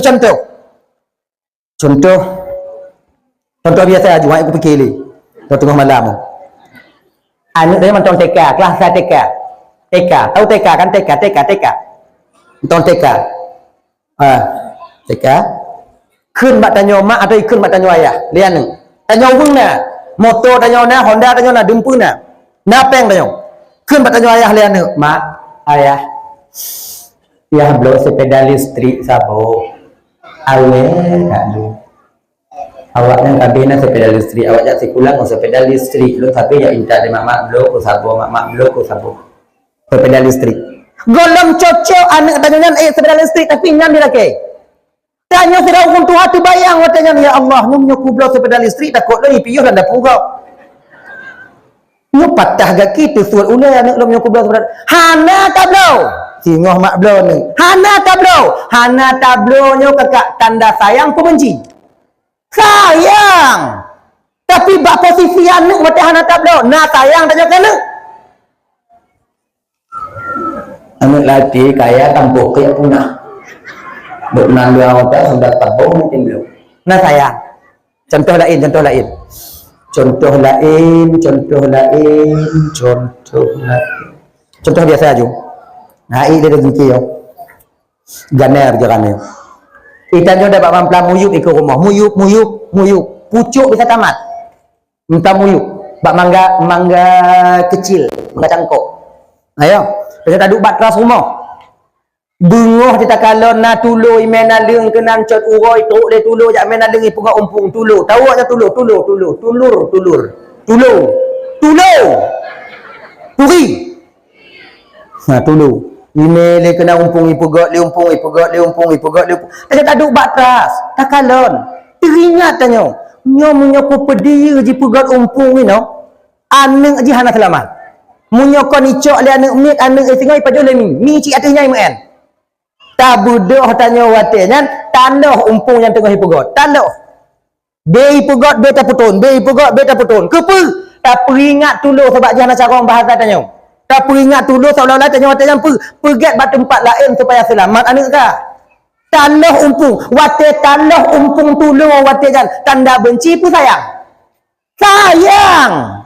contoh biasa aja aku fikir ni. Tengah malam. Anak saya mentong TK, kelas saya TK. Tahu TK kan TK. Mentong TK. TK. Kun mak tanya mak atau ikun mak tanya ayah. Lian ni. Tanya urung na. Motor tanya na, Honda tanya na, dumpu na. Napeng tanya. Kun mak tanya ayah lian ni. Mak, ayah. Ya belum sepeda listrik sabo. Awe tak lu. Awaknya kabina sepeda listrik, awak jak sekulang sepeda listrik. Lu tapi ya inta de mak blok ko sabo, mak blok ko sabo. Sepeda listrik. Golong cocok anak tanya sepeda listrik tapi nyam dia laki. Tanya sira hukum Tuhan tu bayang watanya ya Allah nyu kublo sepeda listrik takut deui piyuh dan dapur kau. Nyu patah gak kitu surat ulai anak lu nyu kublo sepeda. Hana tablo. Singoh mak blo ni. Hana tablo nyu kakak tanda sayang ku benci. Sayang. Tapi bak posisi anak mati hana tablo. Na sayang tanya kana. Anak laki kaya kampung kaya punah. Duk nan dia otak sudah tabung mungkin belum. Nah sayang. Contoh lain. Contoh biasa aja. Nah, ini dia rezeki yo. Ganer jalan yo. Itanyo dapat mampla muyuk ikut rumah. Muyuk. Pucuk bisa tamat. Minta muyuk. Bak mangga kecil. cangkok. Ayo, pasal tak duk batras rumah. Bunguh kita kalau na tulu imena leung kenang cot uroi truk le tulu jak mena leung pugak umpung tulu. Tahu aja tulu. Turi. Nah tulu. Ime le kena umpung ipugak le umpung. Pasal tak duk batras. Tak kalon. Teringat tanyo. Nyo menyoku pedia ji pugak umpung ni no. Aneng ji hana selamat. Munyo kon icok le anak mit anak singai pada le mi cik atas nyai men. Tak budoh tanya watenya tanah umpung yang tengah hipugot. Tanah. Be hipugot be tak putun. Kepa? Tak peringat tulu sebab jangan cara orang bahasa tanya. Tak peringat tulu seolah-olah tanya watenya pergat batu tempat lain supaya selamat anak ka. Tanah umpung. Wate tanah umpung tulu watenya tanda benci pun sayang. Sayang.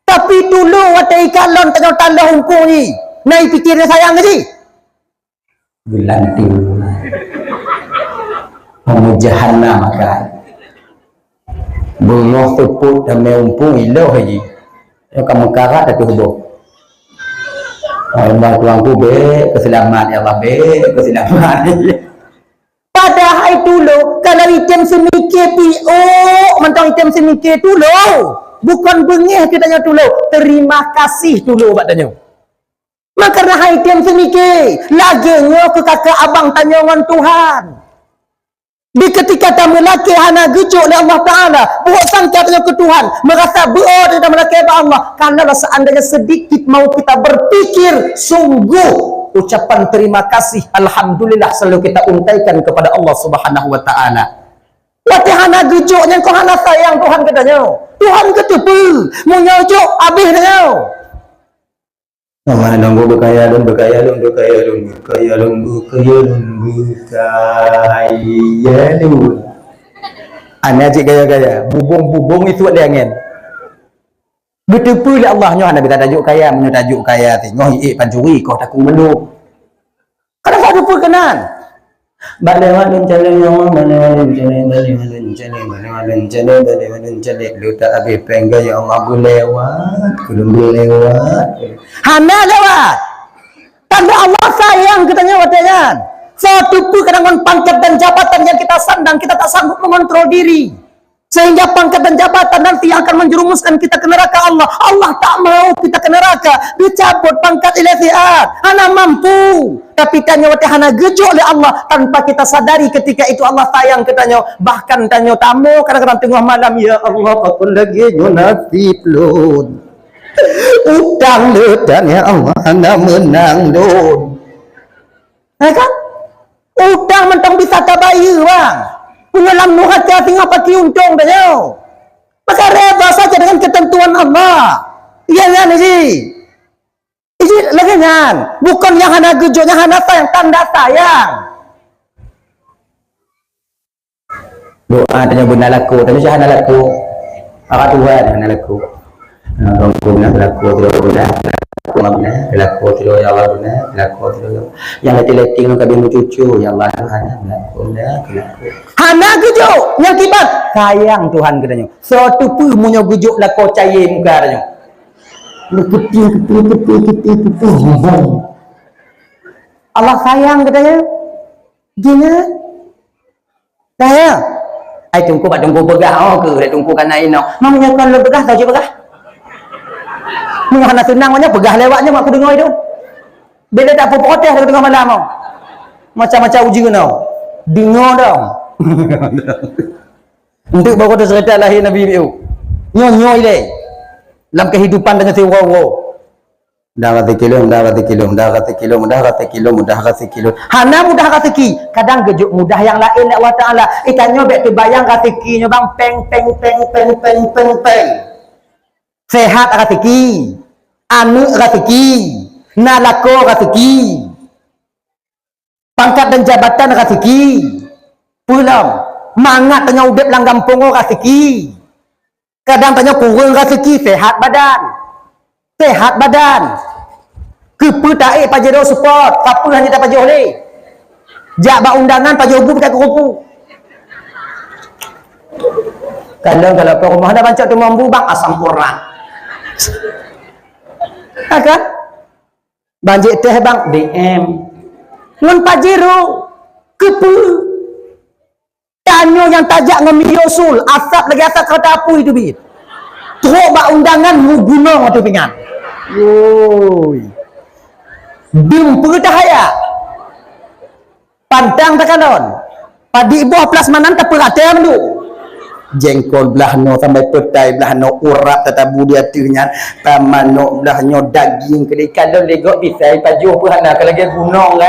Tapi tulu wate ikalon tanya tanah umpung ni. Nai fikirnya sayang ke si? Gelanti Kamu jahannam makan Bungoh tepuk dan meumpung iloh haji kamu karat atau hubung Allah tuanku be keselamat ya Allah be keselamat padahal dulu kalau item semikir mentang item semikir dulu bukan bengih kita tanya dulu terima kasih dulu buat tanya. Maka rahai tiam semikir laginya ke kakak abang tanya dengan Tuhan di ketika tamu laki hana gejuk oleh Allah Ta'ala buat sangka tanya ke Tuhan merasa berada dalam laki Allah karena seandainya sedikit mau kita berpikir sungguh ucapan terima kasih Alhamdulillah selalu kita untaikan kepada Allah Subhanahu Wa Ta'ala laki hana gejuknya kau hana sayang Tuhan katanya Tuhan ketupu menyojuk habis tanya Nama nanggo bekaya lun Ana cik kaya bubung itu ada angin betul Allah nyo Nabi tajuk kaya tajuk kaya tengok pancuri kau takung melu kada sadu pun kenan balewan jalan yang jalan luta abi pengga ya Allah lewat hana lewat tanda Allah sayang katanya watanya satu pun kadang pangkat dan jabatan yang kita sandang kita tak sanggup mengontrol diri sehingga pangkat dan jabatan nanti akan menjerumuskan kita ke neraka Allah tak mau kita ke neraka dicabut pangkat ilahiat hana mampu tapi tanya wati hana gejo oleh Allah tanpa kita sadari ketika itu Allah sayang katanya bahkan tanya tamu kadang-kadang tengah malam ya Allah aku lagi nasib lun utang ledan ya Allah hana menang lun kan utang mentang bisa tabayar bang penyelam nuhaka tinggal pakai untung tanya maka reda saja dengan ketentuan Allah iya kan isi lagi kan bukan yang hana gejoknya hana sayang tanda sayang doa tanya benar laku tanya siapa hana laku apa Tuhan hana laku bangku benar laku tidak benar laku tidak ya Allah benar laku tidak yang letih-letih kabin cucu ya Allah Tuhan laku hana gejok yang kibat sayang Tuhan katanya suatu pun punya gejok laku cair muka katanya Allah sayang katanya gini saya tunggu pak tunggu begah ke tunggu kana ino mamanya kan lo begah tahu je begah mana senang banyak begah lewatnya mak aku dengar itu bila tak apa protes ke tengah malam macam-macam uji kena dengar dah untuk bawa tu cerita lahir Nabi itu nyoy deh dalam kehidupan dengan si wow dah kata kilo hana mudah rezeki kadang gejuk mudah yang lain Allah Ta'ala ikannya baik tu bayang rezekinya bang peng sehat rezeki anu rezeki nalako rezeki pangkat dan jabatan rezeki pulang mangat tengah udip langgam pongo rezeki kadang tanya kurang rezeki sehat badan kepetai pajero support siapa hanya tak pajero boleh jabak undangan pajero bubu tak kerupu kalau ke rumah ada bancak tu mampu bang asam kurang Kan? Banjir teh bang DM. Ngon pajero kepu. Tanyo yang tajak ngemiosul, asap lagi asap kata apa itu bit. Teruk bak undangan mu gunung tu pingan. Woi. Bim pertahaya. Pantang tekalon. Padi buah plasmanan terperata mendu. Jengkol belah no sampai petai belah no urat tetabu dia tunya tamano belah no daging kedai kalau legok disai paju perhana kalau lagi gunung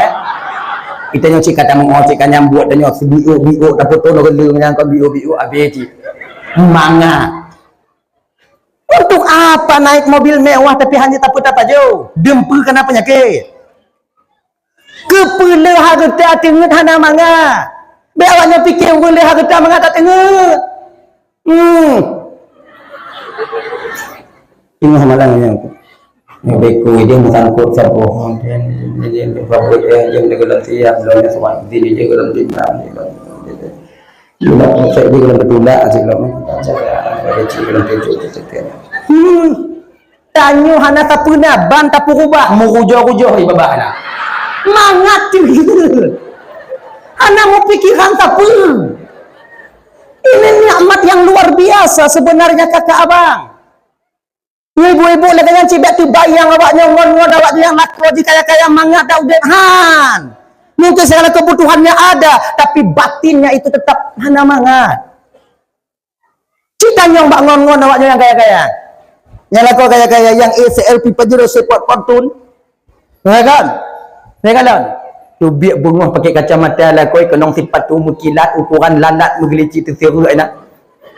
kita nyo cik kata mengo cik kan nyambut dan nyo biu dapat tolong gelu nyang kau biu abis manga untuk apa naik mobil mewah tapi hanya tak paju dempul kena penyakit kepala harta tengah hana manga be awaknya fikir boleh harta manga tak tengah ini hamalangnya yang beku dia musangkut sabu dia fabrik yang dengan tiap lawan semua dia dengan tiap lupa saya dia dengan betulak asyik lama ada cik dengan tiap tanyo hana tapuna ban tapu rubah murujo-rujo di babah lah mangat tu hana mau pikiran tapu ini nikmat yang luar biasa sebenarnya kakak abang. Ibu-ibu lagi yang cibet tu bayang awaknya ngon-ngon awaknya yang nak kroji kaya-kaya mangat dah udah han. Mungkin segala kebutuhannya ada tapi batinnya itu tetap hana mangat. Cita nyong bak ngon-ngon awaknya yang kaya-kaya. Yang laku kaya-kaya yang ACLP Pajero support kontun. Ya kan? Ya kan? Tu biak bunguh pakai kacamata lah koi kenong sifat tu mukilat ukuran lalat mengelici tu seru enak.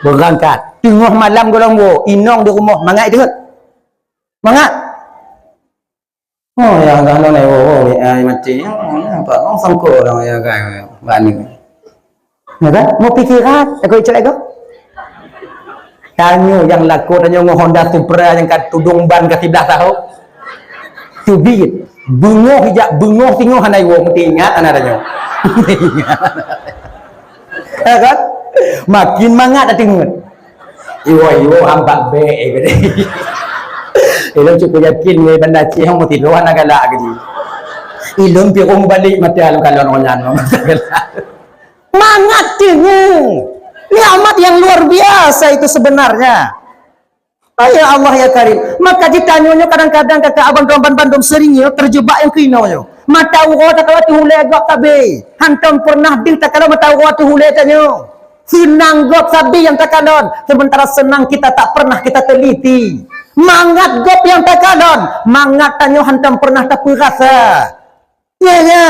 Berangkat. Tengah malam golong bo, inong di rumah mangat itu. Mangat. Oh ya kan ni ai mati. Apa orang sangko orang ya kan. Bani. Ya kan? Mau pikiran aku cerai kau. Tanyo yang laku tanyo Honda Supra yang kat tudung ban kat sebelah tahu. Tu bit. Bungoh hijak bungoh tengok hanai wo mesti ingat anak tanyo. Ya kan? Makin mangat dah tengok. Iwo hambak be gede. Ilum cukup yakin we benda ci hang mesti luan agak gede. Ilum pi rong balik mati alam kalon onyan. Mangat tengok. Nikmat yang luar biasa itu sebenarnya. Ya Allah ya Karim. Maka ditanyanya kadang-kadang kakak abang domban bandung seringnya terjebak yang kinonya. Mata uro tak kalau tu hulai agak tabe. Hantam pernah bil tak kalau mata uro tu hulai tanyo. Senang gop sabi yang takalon. Sementara senang kita tak pernah kita teliti. Mangat gop yang takalon. Mangat tanyo hantam pernah tak perasa. Ya ya.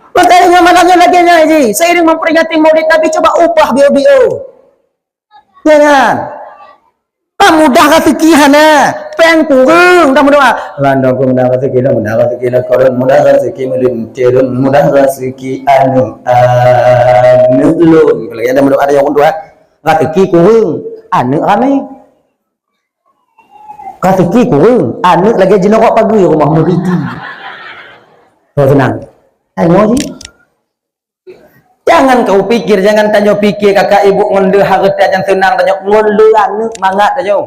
Makanya malamnya lagi ngaji. Seiring memperingati Maulid Nabi coba ubah bio-bio. Jangan. Mudah rezeki hana. Peng turun dah mudah. Landang ku mudah rezeki dah mudah rezeki dah koron mudah rezeki melintir mudah rezeki anu lun. Kalau ada mudah ada yang kedua. Rezeki kurang anu ramai. Rezeki kurang anu lagi jenorok pagi rumah muriti. So senang. Tengok je. Jangan kau pikir, jangan tanya pikir kakak ibu ngonde harta yang senang tanya ngonde anak mangat tanya.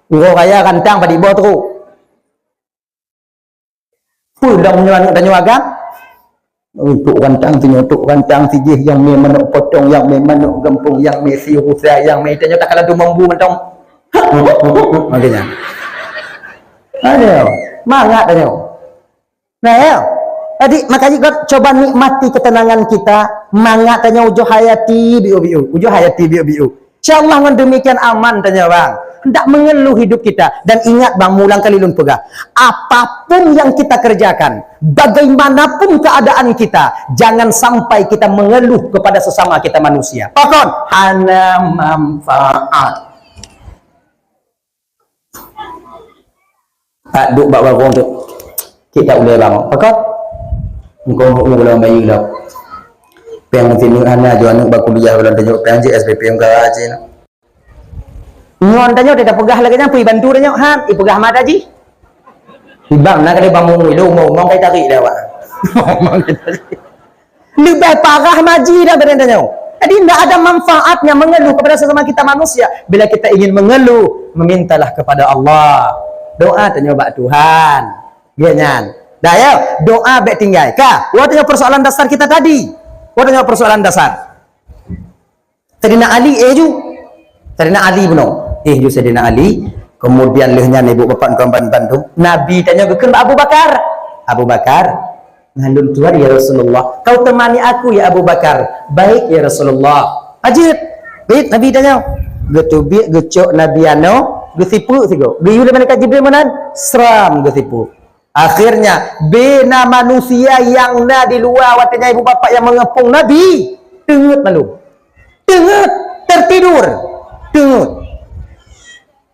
Uro kaya kantang pada ibu teruk. Pulang menyuan tanya agam. Untuk kantang tanya untuk kantang sijih yang me manuk potong yang me manuk gempung yang me sirusa yang me tanya tak kala tu membu mentong. Makanya. Ada. Mangat tanya. Nah ya. Jadi makanya kau coba nikmati ketenangan kita. Mangat tanya ujuh hayati biu-biu. Ujuh hayati biu-biu. InsyaAllah dengan demikian aman tanya bang. Hendak mengeluh hidup kita. Dan ingat bang, mulang kali lun pegah. Apapun yang kita kerjakan. Bagaimanapun keadaan kita. Jangan sampai kita mengeluh kepada sesama kita manusia. Pokok. Hana manfaat. Tak duk bawa orang tu. Kita boleh bang. Pokok. Engkau ulang bayi lah. Peng sini anak jual anak bakuliah ulang tanya PNJ SPP engkau aja nak. Ngon tanya dia dah pegah lagi nya, pergi bantu tanya han, pegah mat aji. Ibang nak kali bangun lu mau kai tarik dah awak. Lebih parah maji dah benar tanya. Jadi tidak ada manfaatnya mengeluh kepada sesama kita manusia. Bila kita ingin mengeluh, memintalah kepada Allah. Doa tanya bak Tuhan. Dia nyan. Dah ya, doa baik tinggal. Kah? Wah tanya persoalan dasar kita tadi. Wah tanya persoalan dasar. Sayyidina Ali ju. Sayyidina Ali benar. Ju Sayyidina Ali. Kemudian lehnya ibu bapa kawan bantu. Nabi tanya ke Abu Bakar. Abu Bakar, ngandung Tuhan ya Rasulullah. Kau temani aku ya Abu Bakar. Baik ya Rasulullah. Ajib. Baik Nabi tanya. Getubik gecok Nabi ano, getipu sigo. Biyu le malaikat Jibril manan seram getipu. Akhirnya bina manusia yang na di luar watanya ibu bapa yang mengepung Nabi, tengut malu. Tengut tertidur. Tengut.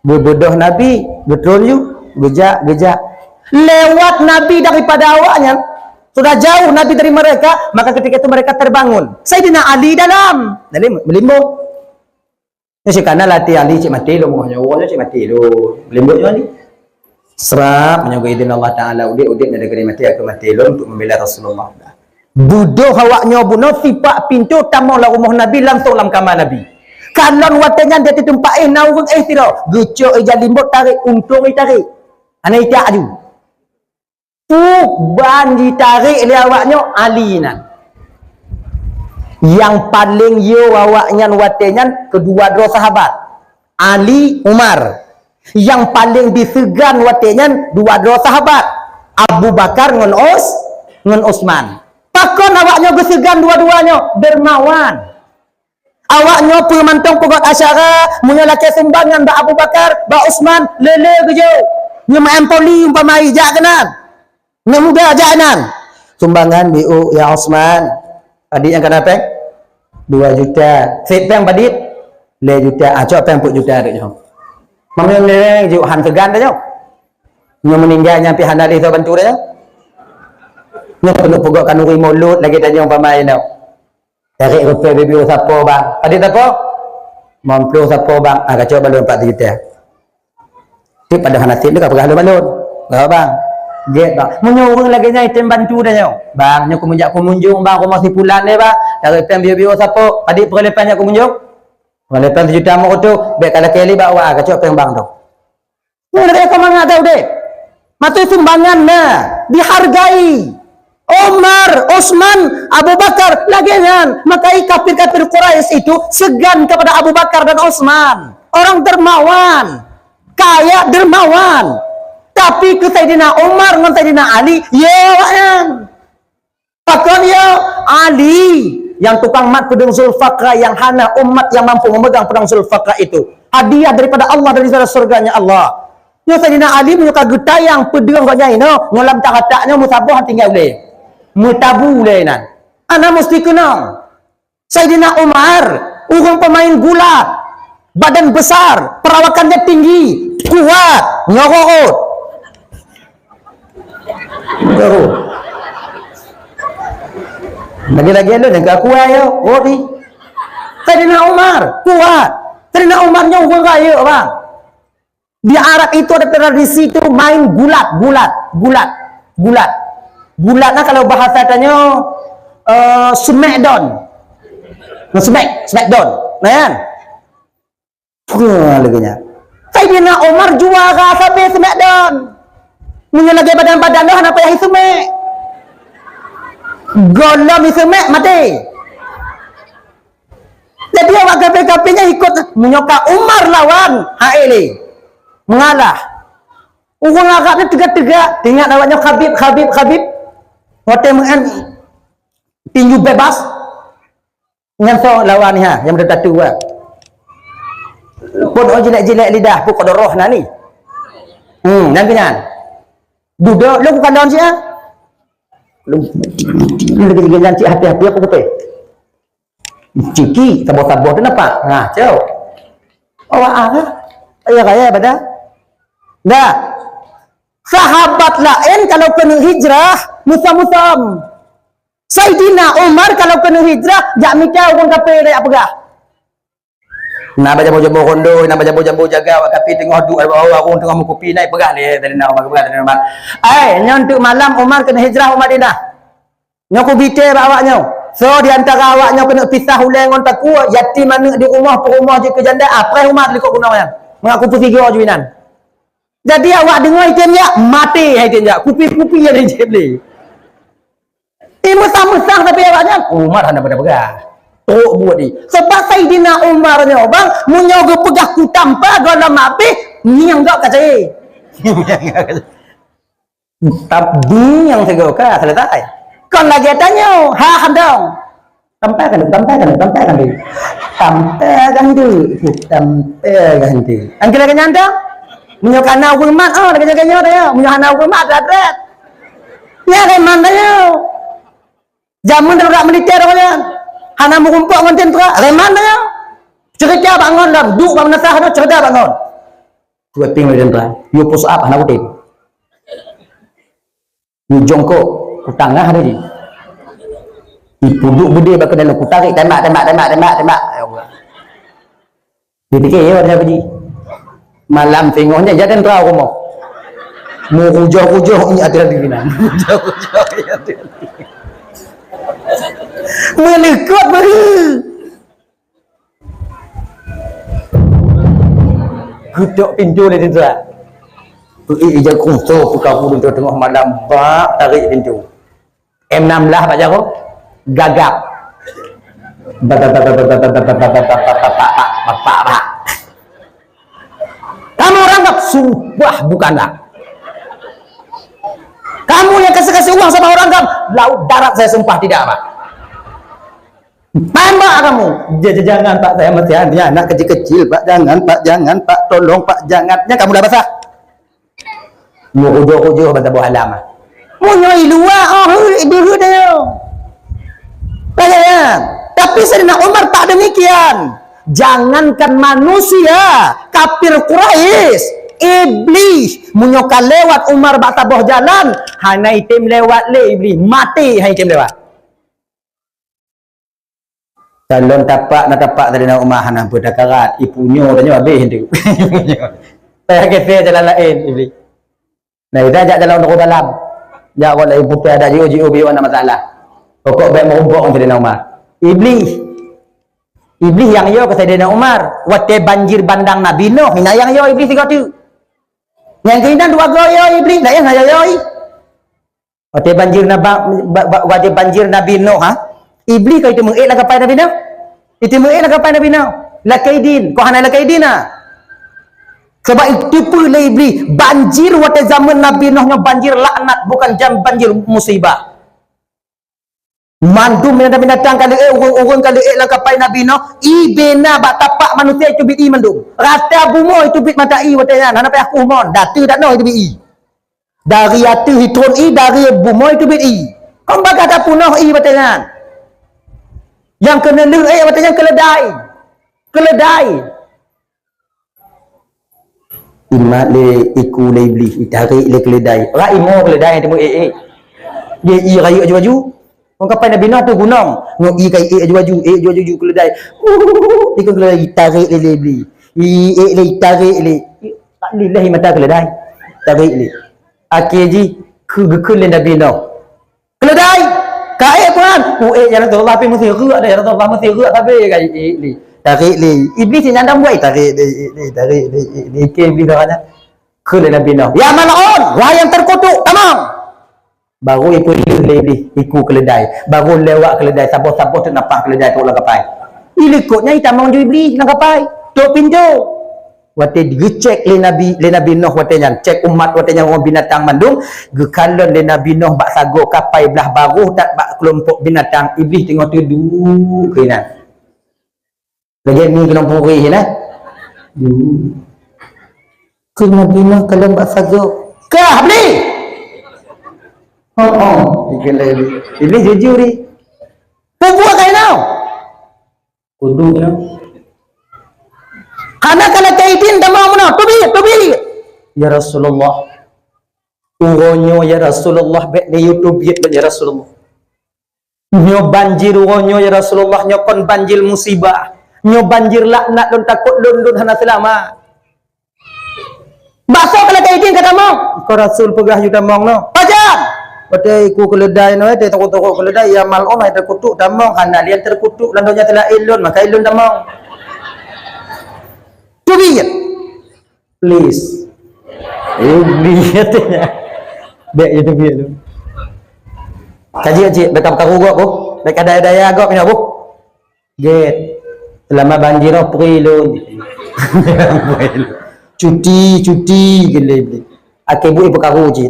Berbodoh Nabi, betul you, gejak. Lewat Nabi daripada awaknya, sudah jauh Nabi dari mereka, maka ketika itu mereka terbangun. Sayyidina Ali dalam melimbuk. Ya karena latih Ali cik mati lo, mohonnya cik mati lo, melimbuk je Ali. Serap menyogo izin Allah Taala udik negeri mati aku mati lo untuk membela Rasulullah. Bodoh awaknya bunuh sifat pintu tamulah rumah Nabi langsung dalam kamar Nabi. Kalau watanya dia tempat naurung tira, gecok ija limbuk tarik untung tarik. Ana ita adu. Ban ditarik oleh awaknya Ali nan. Yang paling yo awaknya watenya kedua-dua sahabat. Ali, Umar. Yang paling disegan watenya dua-dua sahabat. Abu Bakar ngan Utsman. Pakon awaknya gesegan dua-duanya dermawan. Awaknya pemantong pokok asyara, munya laki sumbangan ba Abu Bakar, ba Utsman, lele gejo. Nya maempoli umpamai jak kenan. Nya muda janan. Sumbangan BU ya Utsman. Padit yang kena peng 2 juta. Set peng padit 2 juta. Ah cok peng 4 juta dak jom. Mamnya ne ju han segan dah jom. Nya meninggal nyampi handali tu bantu dah jom. Nya perlu pokok kanuri mulut lagi tanya umpamai dah. Tarik rupiah BBU siapa bang? Padit apa? Mampu siapa bang? Ah kacau balon 4 juta. Tip pada hanati dekat perah balon. Berapa bang? Get bang. Menyuruh lagi nya item bantu dah nyo. Bang, nyo kumunjak kumunjung bang rumah si pulan ni bang. Tarik pem BBU siapa? Padit perlepan nya kumunjung. Perlepan 1 juta mo tu. Baik kalau kali bawa kacau pem bang tu. Ni ada kau mangga tahu dek. Matu sumbangan nah dihargai. Umar, Utsman, Abu Bakar lagi nyan. Maka kafir-kafir Quraisy itu segan kepada Abu Bakar dan Utsman. Orang dermawan, kaya dermawan. Tapi ke Sayyidina Umar dengan Sayyidina Ali, ya wayan. Pakon ya Ali yang tukang mat pedang Zulfaqar yang hana umat yang mampu memegang pedang Zulfaqar itu. Hadiah daripada Allah dari surganya Allah. Ya Sayyidina Ali menyuka getayang pedang kau nyai no, ngolam tak-taknya musabah tinggal boleh. Mutabu lainan. Ana mesti kenal. Sayyidina Umar, orang pemain gulat, badan besar, perawakannya tinggi, kuat, nyorot. Baru. Lagi-lagi lu nak aku ayo, ori. Sayyidina Umar, kuat. Sayyidina Umarnya orang kaya, bang. Di Arab itu ada tradisi itu main gulat. Bulatnya kalau bahasa tanya smackdown. Smackdown. Nah kan? Lagunya. Sayyidina Umar juara sampai smackdown. Munya lagi badan-badan dah apa yang smack. Golom smack mati. Jadi awak kafe-kafenya ikut menyoka Umar lawan Haili. Mengalah. Orang Arab ni tegak-tegak. Tengok awaknya Khabib. Hotel mengan tinju bebas dengan so lawan ni yang bertatu ah. Pun orang jelek-jelek lidah pun kau roh nah ni. Dan kenyan. Duduk lu bukan daun sia. Lu dengan cik hati-hati apa kata? Ciki tabur-tabur tu nampak. Nah, cau. Awak ah. Ayah kaya pada. Dah. Sahabat lain kalau kena hijrah musam-musam. Sayyidina Umar kalau kena hijrah jak mikir orang kafir dak pegah. Nak baca-baca rondo, nak baca-baca jaga awak kafir tengah duduk bawah orang tengah mengopi naik pegah ni Sayyidina Umar pegah Sayyidina Umar. Nyo untuk malam Umar kena hijrah Madinah. Nyo ku bitir awaknya. So di antara awaknya kena pisah ulang ngon takua, yatim anak di rumah perumah je ke janda, apa rumah dekat guna yang. Mengaku pertiga juinan. Jadi awak dengar item dia mati item dia. Kupi-kupi yang dia beli. Mesang-mesang tapi awaknya Umar hendak pada-pada. Teruk buat ni. Sebab Saidina Umar ni bang, munyo pegah ku tanpa gona mapi, ni yang gak kacai. Tapi yang segera ka selesai. Kon lagi tanya, ha handong. Tampaikan tu. Angkira kanya anda? Munyo kana ulmat, kanya dia. Munyo kana ulmat adret. Ya reman dia. Zaman dak militer dia. Hana mengumpuk ngan tentera, reman dia. Cerita bangun lam, duk bang nasah dah cerita bangun. Dua ting tentera. Yo push up hana utin. Yo jongkok ku tangah dia ni. Duduk berdiri bak dalam ku tarik tembak. Ya Allah. Dia fikir ya dia pergi. Malam tengoknya jadi tentera rumah. Mu hujah-hujah ni ada di mana. Hujah-hujah ni ada. Melekot baru. Kutuk pintu dia tentera. Ija kungso puka pun tengok malam bak tarik pintu. M16 Pak Jaro. Gagap. Kamu ranggap sumpah bukanlah. Kamu yang kasih uang sama orang kan, laut darat saya sumpah tidak Pak. Tembak kamu. Jangan Pak, saya masih ada anak kecil-kecil Pak. Jangan Pak, tolong Pak, jangannya kamu dah basah. Mau ujuh-ujuh bantah buah alam. Mau nyoi luar, dulu dia. Tapi Sayyidina Umar tak demikian. Jangankan manusia, kafir Quraisy, iblis munyokan lewat Umar bak tabuh jalan, hana itim lewat le iblis, mati hai itim lewat. Kalau tapak Sayyidina Umar hana berdakarat, ipunya tanya habis tu. Saya kata jalan lain iblis. Nah, kita ajak jalan untuk dalam. Jak kalau ibu ada jiu biar ada masalah. Pokok baik merumpuk Sayyidina Umar. Iblis yang yo ke Sayyidina Umar, wate banjir bandang Nabi Nuh, hina yang yo iblis tiga tu. Yang kena dua go yo iblis, dak yang yo. Wate banjir Nabi Nuh ha. Iblis kau itu mengelak lah kepada Nabi Nuh. Itu mengelak lah kepada Nabi Nuh. Lakaidin, kau hana lakaidin ah. Sebab itu pula iblis banjir wate zaman Nabi Nuh nya banjir laknat bukan jam banjir musibah. Mandum binatang kali urang kali lah kapai Nabi Nuh ibena bak tapak manusia itu bi mandum rata bumo itu bit matai watanya hana payah kumon datu dak no itu bi dari atu hitron dari bumo itu bit kau baga tak punoh watanya yang kena leng watanya keledai imat le iku le iblis itarik le keledai ra imo keledai temu dia rayaaju orang kapai Nabi Nuh tu gunung ngogi kai aju keledai dia keledai tarik le beli le tarik le lillahi mata keledai tarik le akhir ji ke le Nabi Nuh keledai kai puan jangan tu Allah mesti gerak dah jangan Allah mesti gerak tapi kai le tarik le iblis yang anda buat tarik le ke iblis katanya ke le Nabi Nuh ya mal'un wahai yang terkutuk tamam. Baru ikut keledai. Baru lewat keledai. Sabar-sabar tu nampak keledai tu orang kapai. Ilikutnya hitam orang iblis nak kapai. Tok pintu. Wate dicek le Nabi Nuh watenya. Cek umat watenya orang binatang mandung. Gekalon le Nabi Nuh bak sago kapai belah baru tak bak kelompok binatang. Iblis tengok tu duduk kena. Lagi ni kena puri nah. Ke Nabi Nuh kalau bak sago. Kah beli. Ini jujur ni. Buat kau now. Kudu now. Karena kalau kaitin tak mau mana. Tubi. Ya Rasulullah. Uronyo ya Rasulullah. Baik di YouTube ya Rasulullah. Nyo banjir uronyo ya Rasulullah. Nyo kon banjir musibah. Nyo banjir laknat don takut lundun hana selamat. Basok kalau kaitin kata mau. Kau Rasul pegah juta mong no. Pajang. Pada iku keledai no ada tokok-tokok keledai ya malon ada terkutuk tamang kana dia terkutuk landonya telah ilun maka ilun tamang. To be it. Please. Iblis katanya. Dek itu be itu. Kaji bekam karu gua bu. Bek daya gua punya bu. Get. Selama banjir prilun. Cuti gele. Akibu ibu karu jit.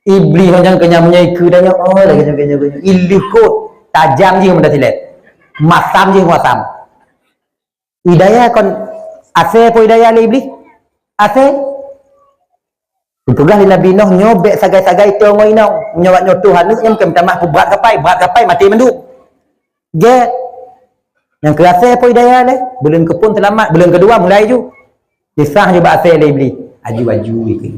Iblis macam kenyamnya iku dah oh lagi kenyam ilikut tajam je benda tilet masam je masam hidayah kon ase po hidayah le iblis ase tugas di Nabi Nuh nyobek sagai-sagai tu ngoi nau nyawak nyo Tuhan nyam kem tamah ku berat kapai mati mendu get yang kerasa po hidayah le bulan kepun selamat bulan kedua mulai ju disah je ba ase le iblis aju iki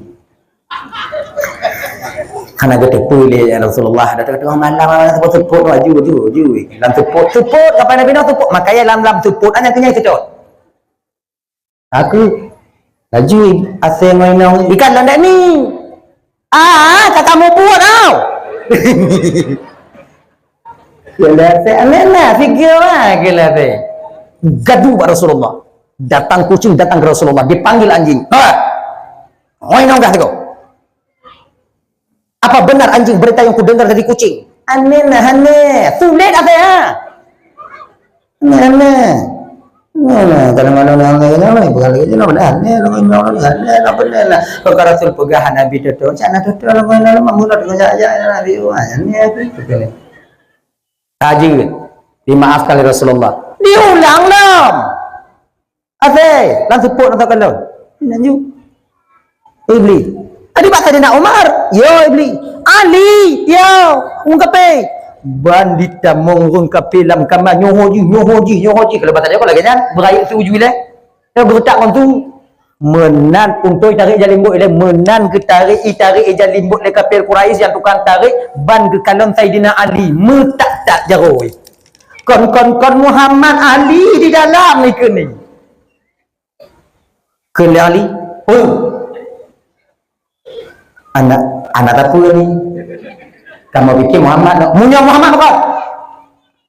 karena dia tipu ya Rasulullah datang tengah malam tepuk aju dalam tepuk kapan Nabi Nuh tepuk makanya dalam tepuk hanya kenyai kecot aku laju asing mainau ikan landak ni kakak mau buat tau gila saya aneh fikir lah gila saya gaduh Rasulullah datang kucing datang ke Rasulullah dipanggil anjing mainau gak tengok apa benar anjing berita yang ku dengar dari kucing? Aneh. Sulit apa ya? Aneh. Kadang-kadang bukan lagi aneh. Kalau Rasul pegahan Nabi itu, cana itu mengulat dengan Nabi aneh. Haji, dimaafkan oleh Rasulullah. Diulang dong. Asal, langsung pun atau kalau? Nanju. Iblis. Tadi baca dia nak Umar, yo iblis, Ali, yo, ungkape, bandita mengungkapi lam kamar nyohoji, kalau baca dia apa lagi kan, beraik seujui lah, dia bertak orang tu, menan untuk tarik jalimbut, menan ke tarik jalimbut le kafir Quraisy yang tukang tarik, ban ke kalon Saidina Ali, metak jaroi, kon Muhammad Ali di dalam ni ke ni, ke Ali, anak apa ni kamu bikin Muhammad punya Muhammad bukan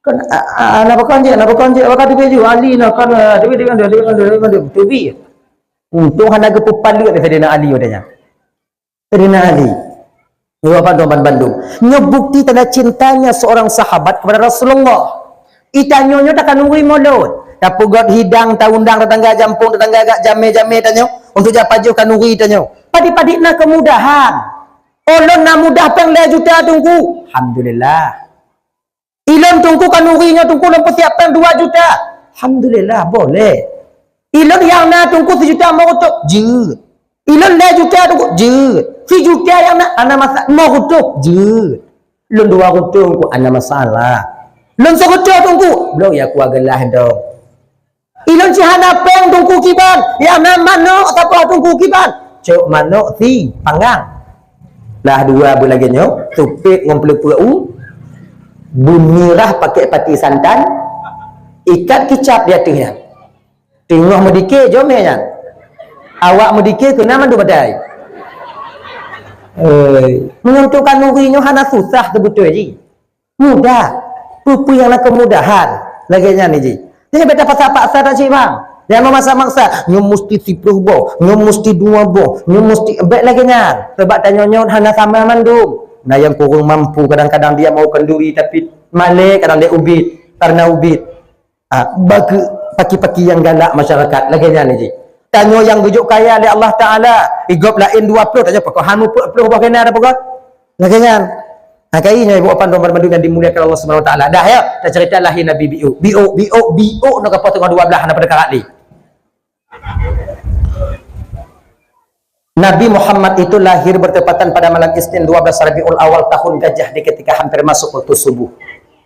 kan anak bukan je apa dia ju Ali nak kan dia tubi untung hana ke pupalu dari Saidina Ali adanya Saidina Ali apa Bandung ngebukti tanda cintanya seorang sahabat kepada Rasulullah itanyonya takkan nuri molot tapugot hidang taundang tetangga jampung tetangga agak jame tanyo untuk japaju kanuri tanyo padi-padi na kemudahan olon na mudah peng le juta tunggu alhamdulillah ilon tunggu kanurinya tunggu lempu siapkan 2 juta alhamdulillah boleh ilon yang na tunggu 1 juta mau utuk jut ilon le juta tunggu jut 1 juta yang na ana masak mau utuk jut ilon 2 tunggu ana masalah ilon 1 tunggu belum ya ku agalah dong ilon cihana peng tunggu kiban yang na mano apa tunggu kiban cok manok si panggang lah 2 lagi nyo tupik ngomplu bunirah pakai pati santan ikat kicap dia tuhnya tengah medike jomnya awak medike kena mandu badai menentukan nurinya hana susah betul ji mudah pupu yang nak kemudahan lagi nya ni ji jadi beta paksa tak cik bang yang memaksa-maksa, nyom mesti 10 boh, nyom mesti 2 boh, nyom mesti baik lagi nya. Sebab tanya-nyom hanya sama mandum. Nah yang kurang mampu kadang-kadang dia mau kenduri tapi malik, kadang dia ubit, karena ubit. Bagi paki-paki yang galak masyarakat lagi nya ni. Tanya yang bujuk kaya oleh Allah Taala, igop lain 20 tanya pokok hanu 40 bah kena ada pokok. Lagi nya. Kainya ibu apan domba mandung yang dimuliakan Allah Subhanahu Wa Taala. Dah ya, dah cerita lahir Nabi Bi'u nak apa tengah 12 nak pada karat ni. Nabi Muhammad itu lahir bertepatan pada malam Isnin 12 Rabiul Awal tahun Gajah di ketika hampir masuk waktu subuh.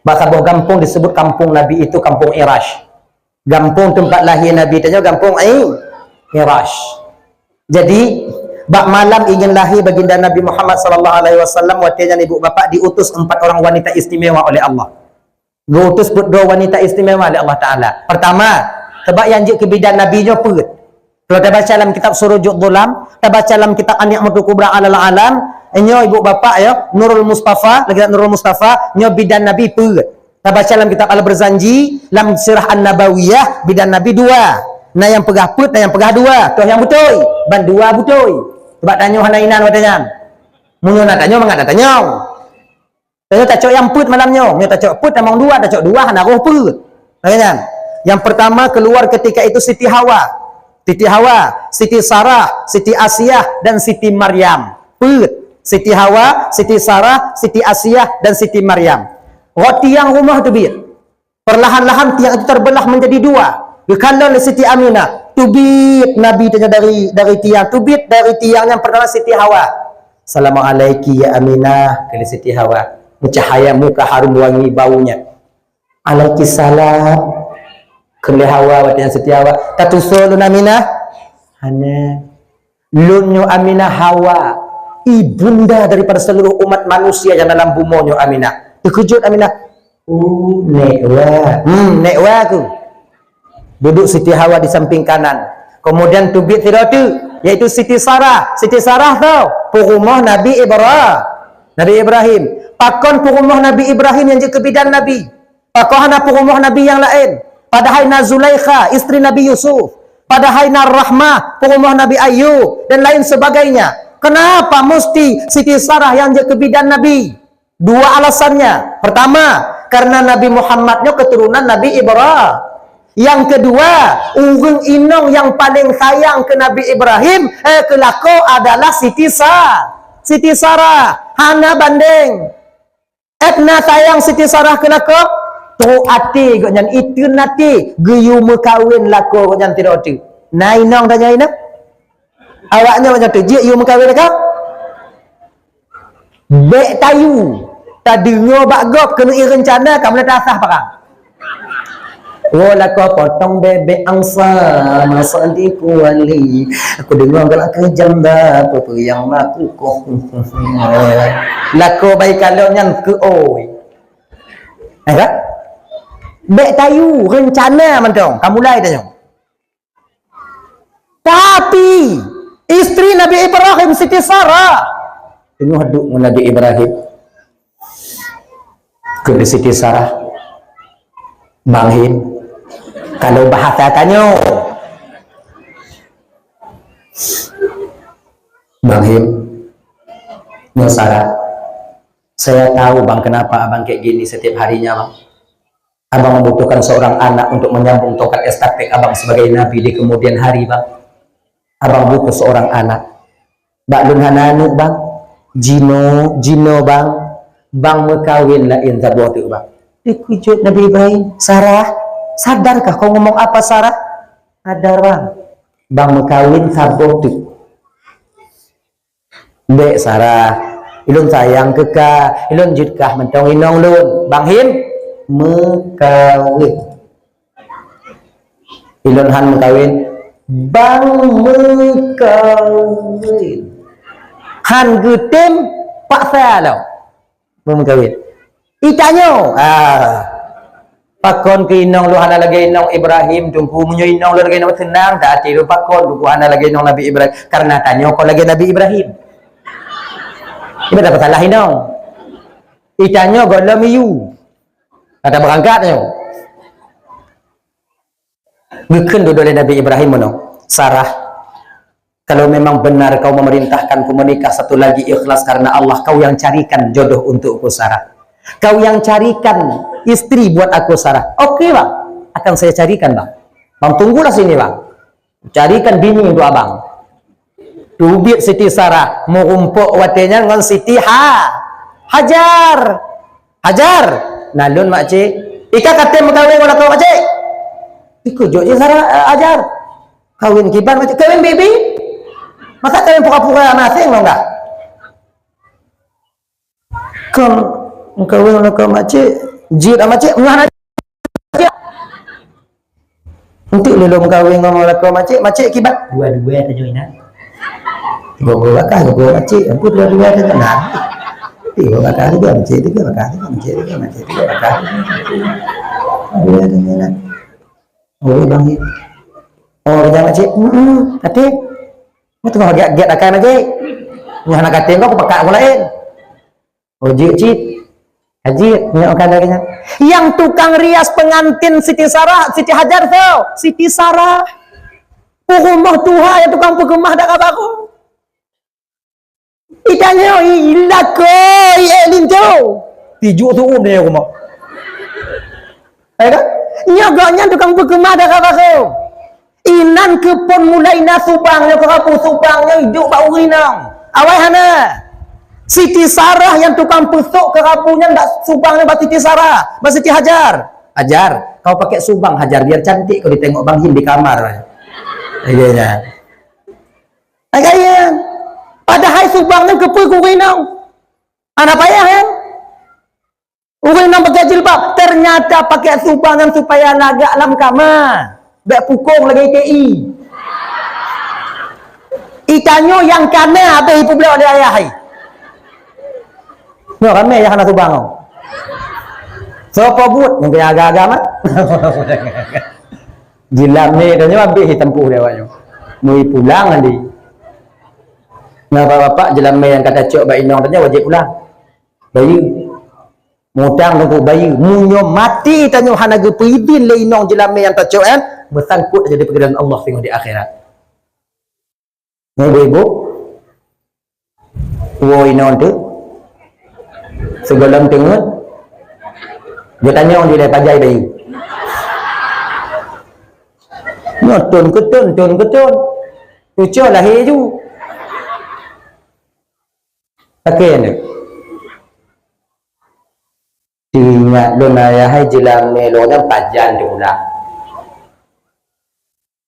Bahasa buah kampung disebut kampung Nabi itu kampung Irash. Kampung tempat lahir Nabi itu kampung Irash. Jadi bak malam ingin lahir baginda Nabi Muhammad sallallahu alaihi wasallam waktunya ibu bapa diutus 4 orang wanita istimewa oleh Allah. Diutus 2 wanita istimewa oleh Allah Taala. Pertama, sebab yang je kebidan Nabi nya perut. Kalau kita baca dalam kitab Surujud Dhulam, kita baca dalam kitab An-Ni'matul Kubra 'alal Alam, Nyo ibu bapa ya, Nurul Mustafa, lagi Nurul Mustafa, nyo bidan Nabi per. Kita baca dalam kitab Al-Barzanji, dalam Sirah An-Nabawiyah, bidan Nabi dua. Nah yang pegah put, nah yang pegah dua. Tuh yang betul. Ban dua betul. Sebab tanya hanainan watanya. Munyo nak tanya mangat nak tanya. Tanya tak cok yang put malamnya. Nyo tak cok put among dua, tak cok dua hana roh put. Tanya. Yang pertama keluar ketika itu Siti Hawa. Siti Hawa, Siti Sarah, Siti Asiyah dan Siti Maryam. Put. Siti Hawa, Siti Sarah, Siti Asiyah, dan Siti Maryam. Tiang rumah tu biar. Perlahan-lahan tiang itu terbelah menjadi dua. Kalau Siti Aminah, tubit Nabi tanya dari tiang. Tubit dari tiang yang pertama Siti Hawa. Assalamualaikum ya Aminah. Kali Siti Hawa. Cahaya muka harum wangi baunya. Alaihissalam. Kali Hawa, watanya Siti Hawa. Tatusulun Aminah. Hana. Lunyo Aminah Hawa. Ibunda daripada seluruh umat manusia yang dalam bumonyo Aminah. Terkejut Aminah. Nekwa. Nekwa aku. Duduk Siti Hawa di samping kanan. Kemudian tubit tiratu, yaitu Siti Sarah. Siti Sarah tau, perumah Nabi Ibrahim. Pakon perumah Nabi Ibrahim yang juga bidan Nabi. Pakon perumah Nabi yang lain. Padahal na Zulaikha, istri Nabi Yusuf. Padahal na Rahmah, perumah Nabi Ayub dan lain sebagainya. Kenapa mesti Siti Sarah yang jadi bidan Nabi? Dua alasannya. Pertama, karena Nabi Muhammadnya keturunan Nabi Ibrahim. Yang kedua, urang inong yang paling sayang ke Nabi Ibrahim, kelako adalah Siti Sarah. Hana banding. Etna sayang Siti Sarah kelako, tu ati goknyan itu nanti geyu mekawin lako goknyan tidak tu. Nah inong tanya inong. Awaknya macam tu, jik you mengkawin kau? Bek tayu. Tak dengar bagop kena rencana kamu nak asah parang. Oh lako potong bebek angsa masa di kuali. Aku dengar kalau kejam dah apa yang aku kok. Lako baik kalau nyan ke oi. Kan? Bek tayu rencana mentong. Kamu mulai tanya. Tapi istri Nabi Ibrahim Siti Sarah tengok haduk Nabi Ibrahim ke Siti Sarah Banghin kalau bahasa tanya Banghin Nur Sarah, saya tahu bang kenapa abang kayak gini setiap harinya bang. Abang membutuhkan seorang anak untuk menyambung tongkat estafet abang sebagai Nabi di kemudian hari bang. Abang butuh seorang anak. Baklun hananu bang, Jino bang, bang mekawin lain zabotu bang. Dikujud Nabi Ibrahim, Sarah, sadarkah kau ngomong apa Sarah? Sadar bang, bang mekawin zabotu. Dek Sarah, ilun sayang kekah, ilun judkah mentong inong lun, bang Him mekawin. Ilun han mekawin. Bang mekawin han getem pak saya bang mekawin itanyo pakon ke inong lu hana lagi inong Ibrahim tumpu munyo inong lu lagi inong senang tak hati lu pakon lu hana lagi inong Nabi Ibrahim karena tanyo kau lagi Nabi Ibrahim ini dapat salah inong itanyo golom you kata berangkatnya bukan duduk oleh Nabi Ibrahim no. Sarah, kalau memang benar kau memerintahkanku menikah satu lagi ikhlas karena Allah, kau yang carikan jodoh untukku Sarah. Kau yang carikan istri buat aku Sarah. Oke bang, akan saya carikan bang. Bang tunggulah sini bang. Carikan bini untuk abang. Tubit Siti Sarah merumpuk watenya dengan Siti Hajar. Nalun makcik. Ika kata mengkawin dengan kau makcik. Ikut je Sarah ajar. Kawin kiban macam kawin baby. Masa kawin pura-pura masing lo enggak? Kawin kau macam jid macam mana? Untuk lelom kawin ngomong kau macam kiban. Dua-dua tajuk ina. Gua bakal gua macam aku dua-dua tu tenang. Tiga bakal juga macam tiga bakal. Dua dengan oh bang ni. Oh jangan cik. Tapi. Mu tengah giat akan lagi. Yang nak kata kau pakai orang lain. Ojek cip. Haji, nak kadang-kadang. Yang tukang rias pengantin Siti Sarah, Siti Hajar tau. Siti Sarah. Rumah Tuhan yang tukang perkemah dak baru. Itanya ilako linjo. Tijuk tu dia rumah. Ada? Nyaganya tukang perkemah dak baru. Inan kepon mulai na subangnya ke kapu subangnya hidup bau rinang. Awai hana. Siti Sarah yang tukang pesok ke kapunya ndak subangnya ba Siti Sarah, ba Siti Hajar. Hajar, kau pakai subang Hajar biar cantik kau ditengok Bang Him di kamar. Iya. Agaknya padahal subangnya kepe kurinau. Anak payah kan? Urinau pakai jilbab, ternyata pakai subangan supaya lagak lam kamar. Bek pukung lagi TI. Ikanyo yang kana habis ibu beliau dia ayah hai. No ramai yang kana subang. Siapa buat yang kaya agak-agak mah? Jilam ni dah habis tempuh dia awaknya. Mui pulang nanti. Nah bapak jilam yang kata cok bak inong tanya wajib pulang. Bayu. Mutang tunggu bayu. Munyo mati tanya hana ge peidin le inong jilam yang tak cok kan. Bersangkut jadi pekerjaan Allah tengok di akhirat. Ni ibu. Wo inong tu. Segolam tengok. Dia tanya orang dia pajai bayu. Tun ketun. Ucap lahir je. Okey ni. Ingat lu ayah hai jilam ni lo dah pajan tu dah.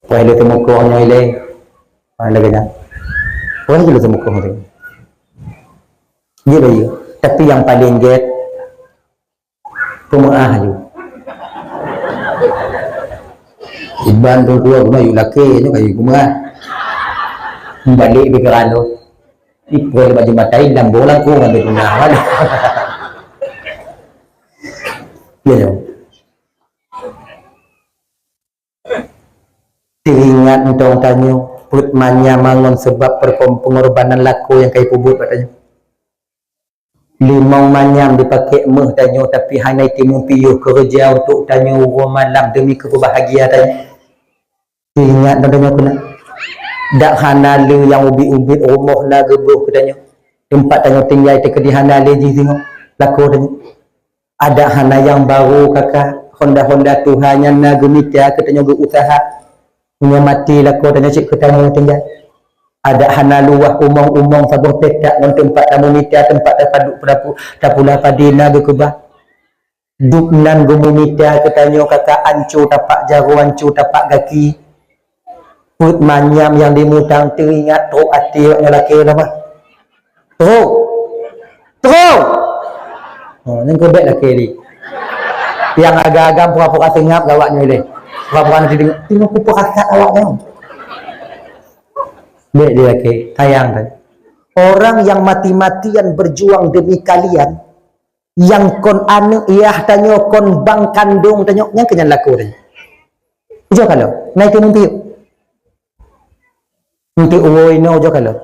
Wah lu temu ko nya ile. Mana kena? Wah lu temu ko tu. Dia bayu. Tapi yang paling jet pemaah je. Iban tu gua yuk laki tu kayu kumah. Balik pikiran tu. Ipul baju matai lambung aku ngambil punah. Ya. Teringat untuk tanya put manya mangun sebab pengorbanan laku yang kai pubut katanya. Limau manyam dipakai meh tanya tapi hanya timu piuh kerja untuk tanya urang malam demi kebahagiaan tanya. Ingat tanya kena. Dak hanalu yang ubit-ubit rumah na gebuh katanya. Tempat tanya tinggal te di hanale ji tengok. Laku tanya. Ada hana yang baru kakak. Honda Tuhan yang na gemita katanya berusaha. Punya mati laku tanya cik ketemu tinggal. Ada hana luah umong-umong sabuh petak dan tempat tamu mita tempat terpaduk tapula padina gekebah. Duknan gumumita katanya kakak ancu tapak jaru ancu tapak kaki. Put manyam yang dimutang teringat teruk hati yang lelaki nama. Teruk. Oh, ni kebek lelaki ni. Yang agak-agak pura-pura tengap gawaknya ni. Pura-pura nanti tengok aku perasaan awaknya. Bek dia lelaki. Tayang tadi. Orang yang mati-matian berjuang demi kalian. Yang kon anu iyah tanya kon bang kandung tanya. Yang kenyan laku tanya. Ujah kalau. Naik ke mimpi yuk. Untuk uoi no jo kalau.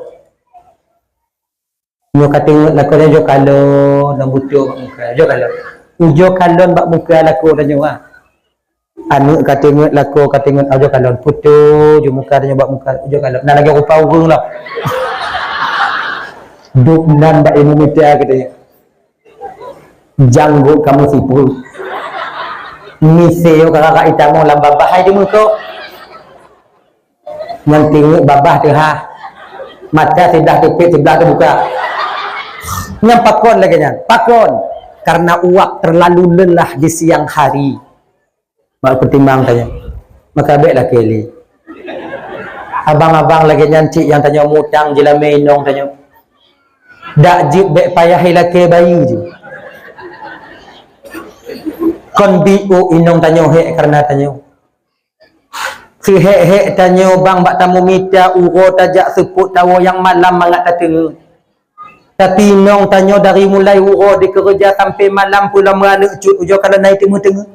Nyo kata laku dia jo kalau nak butuh muka jo kalau. Ujo kalon bak muka laku dia jo ah. Anu kata laku kata jo kalon putu jo muka dia bak muka jo kalau. Nak lagi rupa urung lah. Duk nan bak ilmu mita katanya. Janggut kamu sipul. Miseo kakak itamu lamba bahai di muka. Yang tengok babah tu ha. Mata sebelah tepik sebelah tu buka. Yang pakon lagi nya. Pakon. Karena uak terlalu lelah di siang hari. Mak pertimbang tanya. Maka baiklah Kelly. Abang-abang lagi nyancik yang tanya mutang jela menong tanya. Dak jip baik payah laki bayi je. Kon biu inong tanya hek karena tanya. Si hek tanya bang bak tamu mita uro tajak seput tahu yang malam mangat tateng. Tapi nong tanya dari mulai uro di kerja sampai malam pula merana cut ujo kalau naik tengah-tengah.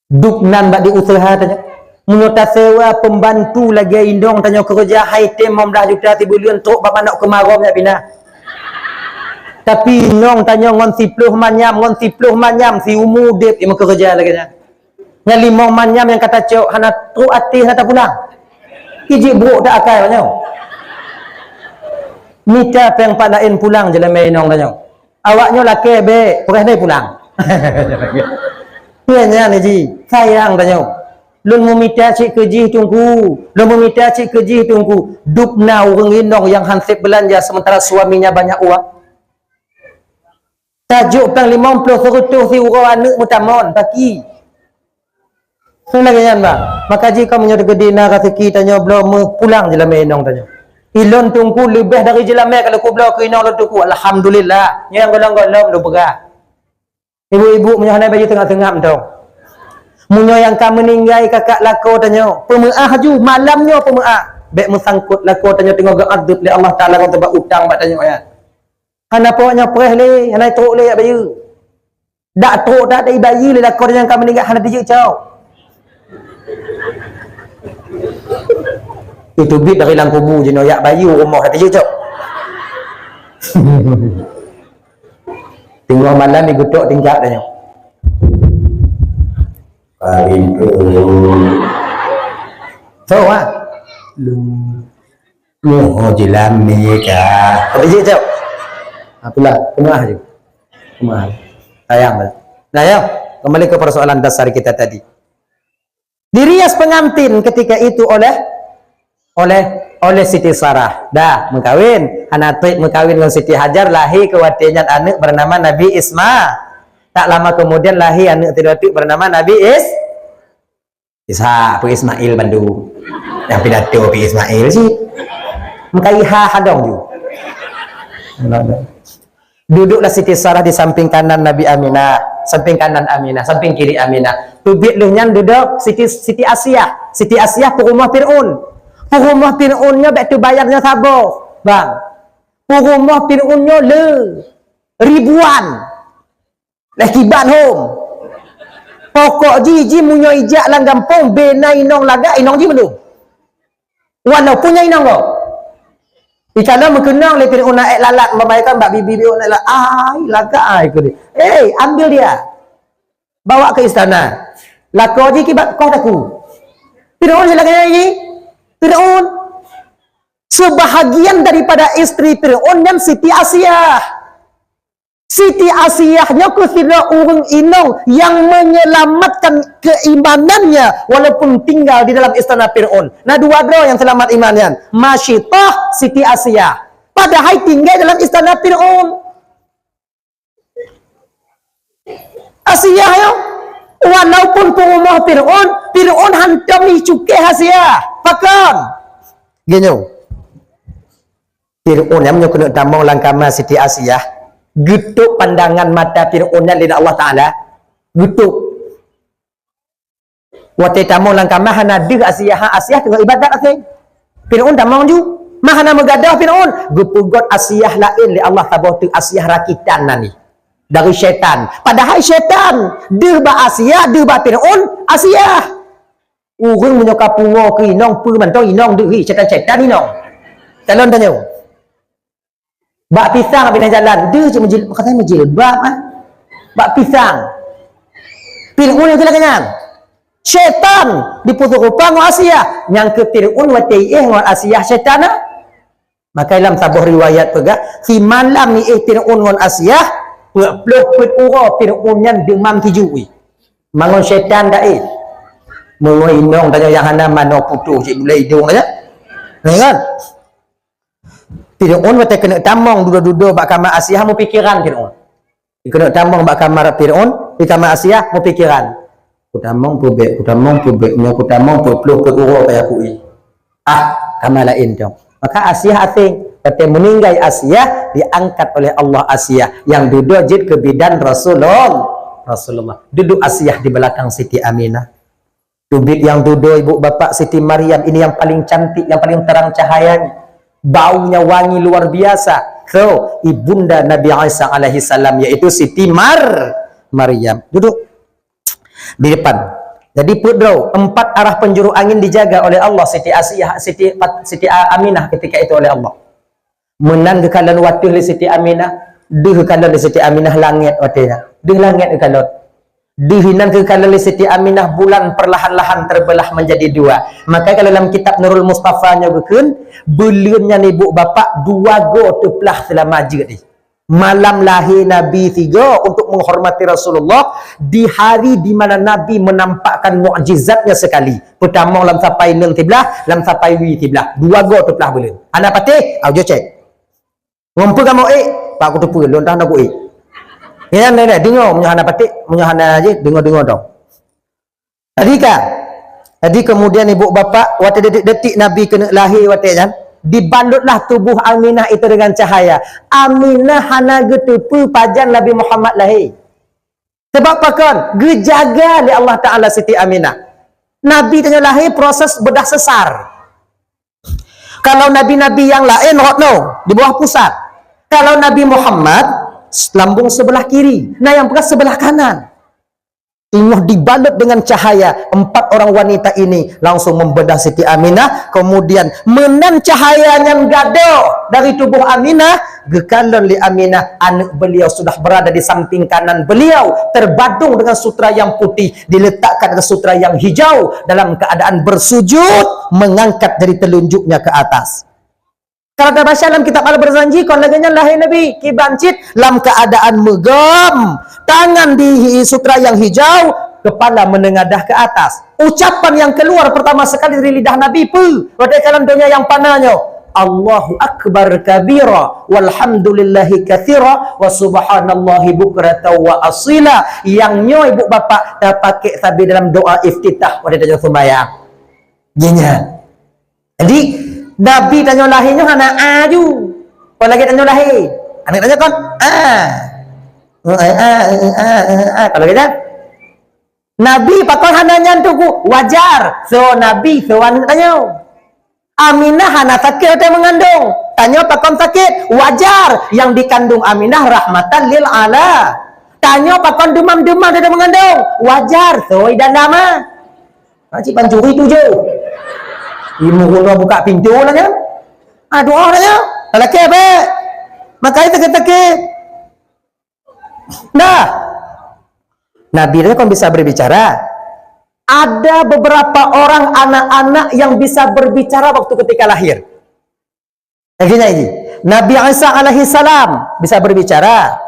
Duknan bak diusaha tanya. Menurut sewa pembantu lagi indong tanya kerja haitem 15 juta 3 bulan tok bapa nak kemarau nak pindah. Tapi nong tanya ngon 10 manyam si umur dep yang kerja lagi nya. Yang 5 manyam yang kata cok hana tru ati hana pulang. Iji buruk tak akal tanya. Mita peng pak lain pulang je lemai nong tanya. Awaknya laki be, perah dai pulang. Punya ni ji, sayang tanya. Lun memita cik kerji tunggu. Lun memita cik kerji tunggu. Dupna orang indong yang hansip belanja sementara suaminya banyak uang. Tajuk pang 50 si urang anak mutamon pagi. Senang kan bang. Maka jika menyuruh gedina rezeki tanya belum pulang je lamai indong tanya. Ilon tunggu lebih dari jelamai kalau ku belau ke inong tunggu. Alhamdulillah. Yang golong-golong lu berah. Ibu-ibu punya hanai baju tengah-tengah mentong. Munyo yang kamu meninggal kakak lako tanya. Pemeah ju malamnya pemeah. Baik mesangkut lako tanya tengok gak adub li Allah Taala kau tebak utang bak tanya ya. Hana pokoknya pereh le, hana teruk le bayu. Dak teruk dak dai bayi le lako tanya kamu meninggal hana dijak cau. Itu bit dari dalam kubur je noyak bayu rumah dah dijak cau. Tengok malam ni gutok tingkap tanya. Paling so ah lu jelam ni ka apa je cak apalah kemah je kemah sayang nah ya kembali ke persoalan dasar kita tadi dirias pengantin ketika itu oleh Siti Sarah dah mengkawin Hanatib mengkawin dengan Siti Hajar lahir kewatian anak bernama Nabi Isma. Tak lama kemudian lahir anak terdatuk bernama Nabi Ishak, pergi Ismail Bandung. Yang pidato pergi Ismail sih. Mekai hadong tu. Duduklah Siti Sarah di samping kanan Nabi Aminah, samping kanan Aminah, samping kiri Aminah. Tubik lehnya duduk Siti Asiyah. Siti Asiyah perumah Fir'aun. Perumah Fir'aunnya baik tu bayarnya sabar, bang. Perumah Fir'aunnya ribuan. Lakiban home. Pokok ji munyo ijak lang gampung bena inong laga inong ji belum. Walau punya inong kok. Kalau mengenang le Fir'aun naik lalat membaikan bab bibi Fir'aun naik laga ku dia. Ambil dia. Bawa ke istana. Lako ji kibat kau taku. Fir'aun silakan lagi. Fir'aun sebahagian daripada istri Fir'aun dan Siti Asiyah. Siti Asiyahnya kusira orang inong yang menyelamatkan keimanannya walaupun tinggal di dalam istana Fir'aun. Nah dua-dua yang selamat imannya. Masyitah Siti Asiyah. Padahal tinggal dalam istana Fir'aun. Asiyah ya. Walaupun rumah Fir'aun hantami cukai Asiyah. Pakam. Gini. Fir'aun yang menyokong tamang langkama Siti Asiyah. Getuk pandangan mata Fir'aun dan lidah Allah Ta'ala. Getuk. Waktu tamu langkah mahana dir Asiyah tengah ibadat asing. Fir'aun tamang ju. Mahana megadah Fir'aun. Gepugot Asiyah lain li Allah Ta'ala tu Asiyah rakitan nani. Dari syaitan. Padahal syaitan. Dir ba Asiyah, dir ba Fir'aun, Asiyah. Urang menyokap pungo ke inong, permantau inong diri. Syaitan inong. Calon tanya. Bak pisang habis jalan dia je katanya menjilbab bak pisang Fir'aun yang kenyang syaitan diputus rupa dengan Asiyah yang ke Fir'aun wa ta'i'ih dengan Asiyah syaitan maka dalam sebuah riwayat juga si malam ni Fir'aun dengan Asiyah peluk ura Fir'aun yang demam tijui mangon syaitan da'i mengoinong tanya yang hana mana putus cik boleh hidung aja kan Fir'aun waktu kena tamang duduk-duduk bak kamar Asiyah mu pikiran Fir'aun. Kena tamang bak kamar Fir'aun di kamar Asiyah mu pikiran. Ku tamang pubek nya ku tamang puluh uro kaya ku i. Kamar lain tu. Maka Asiyah asing kata meninggal Asiyah diangkat oleh Allah Asiyah yang duduk jid ke bidan Rasulullah. Duduk Asiyah di belakang Siti Aminah. Tubik yang duduk ibu bapa Siti Maryam ini yang paling cantik, yang paling terang cahayanya. Baunya wangi luar biasa. So, ibunda Nabi Isa alaihi salam yaitu Siti Maryam duduk di depan. Jadi Pudrau, 4 arah penjuru angin dijaga oleh Allah Siti Asiyah, Siti Aminah ketika itu oleh Allah. Menang kekalan watuh li Siti Aminah, deh kekalan li Siti Aminah langit watuhnya. Deh langit kekalan. Dihinan kekalan li Siti Aminah bulan perlahan-lahan terbelah menjadi 2. Maka kalau dalam kitab Nurul Mustafa nya bekeun, beliunnya ibu bapa 2 go teplah telah maju ni. Malam lahir Nabi 3 untuk menghormati Rasulullah di hari di mana Nabi menampakkan mukjizatnya sekali. Pertama lam sampai neng tiblah, lam sampai wi tiblah. 2 go teplah boleh. Anak patih, au jo cek. Ngompo kamu pak aku tepu lon dah nak aku ya nenek dengar punya anak patih, punya anak aje dengar dong. Jadi kemudian ibu bapa waktu detik Nabi kena lahir waktu kan dibalutlah tubuh Aminah itu dengan cahaya. Aminah hana getepu pajan Nabi Muhammad lahir. Sebab apa kan? Gejaga oleh Allah Ta'ala Siti Aminah. Nabi tanya lahir proses bedah sesar. Kalau Nabi-Nabi yang lain, di bawah pusat. Kalau Nabi Muhammad, lambung sebelah kiri. Nah yang bekas sebelah kanan. Tengah dibalut dengan cahaya. 4 orang wanita ini langsung membedah Siti Aminah. Kemudian menan cahayanya gaduh dari tubuh Aminah. Gekalan li Aminah, anak beliau sudah berada di samping kanan beliau, terbadung dengan sutra yang putih, diletakkan dengan sutra yang hijau, dalam keadaan bersujud, mengangkat dari telunjuknya ke atas. Kalau kita baca dalam kitab Al-Barzanji, kalau lagi lahir Nabi kibancit dalam keadaan megam, tangan di sutra yang hijau, kepala menengadah ke atas. Ucapan yang keluar pertama sekali dari lidah Nabi pu, pada kalam dunia yang panahnya, Allahu Akbar kabira, walhamdulillahi kathira, wa subhanallahi bukrata wa asila. Yang nyo ibu bapa dah pakai sabi dalam doa iftitah pada dalam sembahyang. Gini. Jadi Nabi tanya lahirnya anak aju. Kalau lagi tanya lahir, anak tanya kan kalau kita Nabi pakon hananya tuku wajar. So Nabi so anak tanya Aminah hana sakit atau mengandung. Tanya pakon sakit wajar. Yang dikandung Aminah rahmatan lil ala. Tanya pakon demam-demam atau mengandung wajar. So dan nama Pakcik pancuri tu je. Ibu guna buka pintu nanya. Doa nanya. Kalau ke apa? Makanya tegak-tegak. Nah. Nabi dia kan bisa berbicara. Ada beberapa orang anak-anak yang bisa berbicara waktu ketika lahir. Akhirnya ini. Nabi Isa alaihi salam bisa berbicara.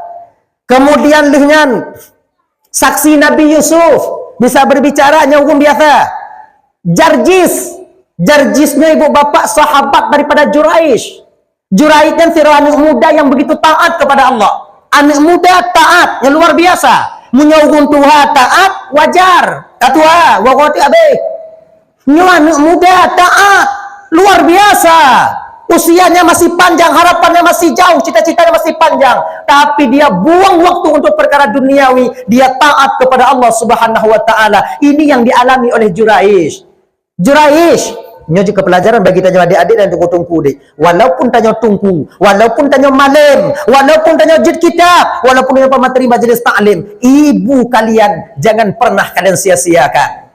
Kemudian dengan saksi Nabi Yusuf bisa berbicara hanya hukum biasa. Jarjisnya ibu bapak sahabat daripada Juraish. Juraish kan seorang anak muda yang begitu taat kepada Allah. Anak muda taat yang luar biasa. Menyaugun Tuhan taat wajar. Tatua waqati abe. Anak muda taat luar biasa. Usianya masih panjang, harapannya masih jauh, cita-citanya masih panjang. Tapi dia buang waktu untuk perkara duniawi. Dia taat kepada Allah Subhanahu wa taala. Ini yang dialami oleh Juraish. Ini juga pelajaran bagi tanya adik-adik dan tungku-tungku dek. Walaupun tanya tungku, walaupun tanya malam, walaupun tanya jid kitab, walaupun tanya pemateri majlis ta'lim, ibu kalian jangan pernah kalian sia-siakan.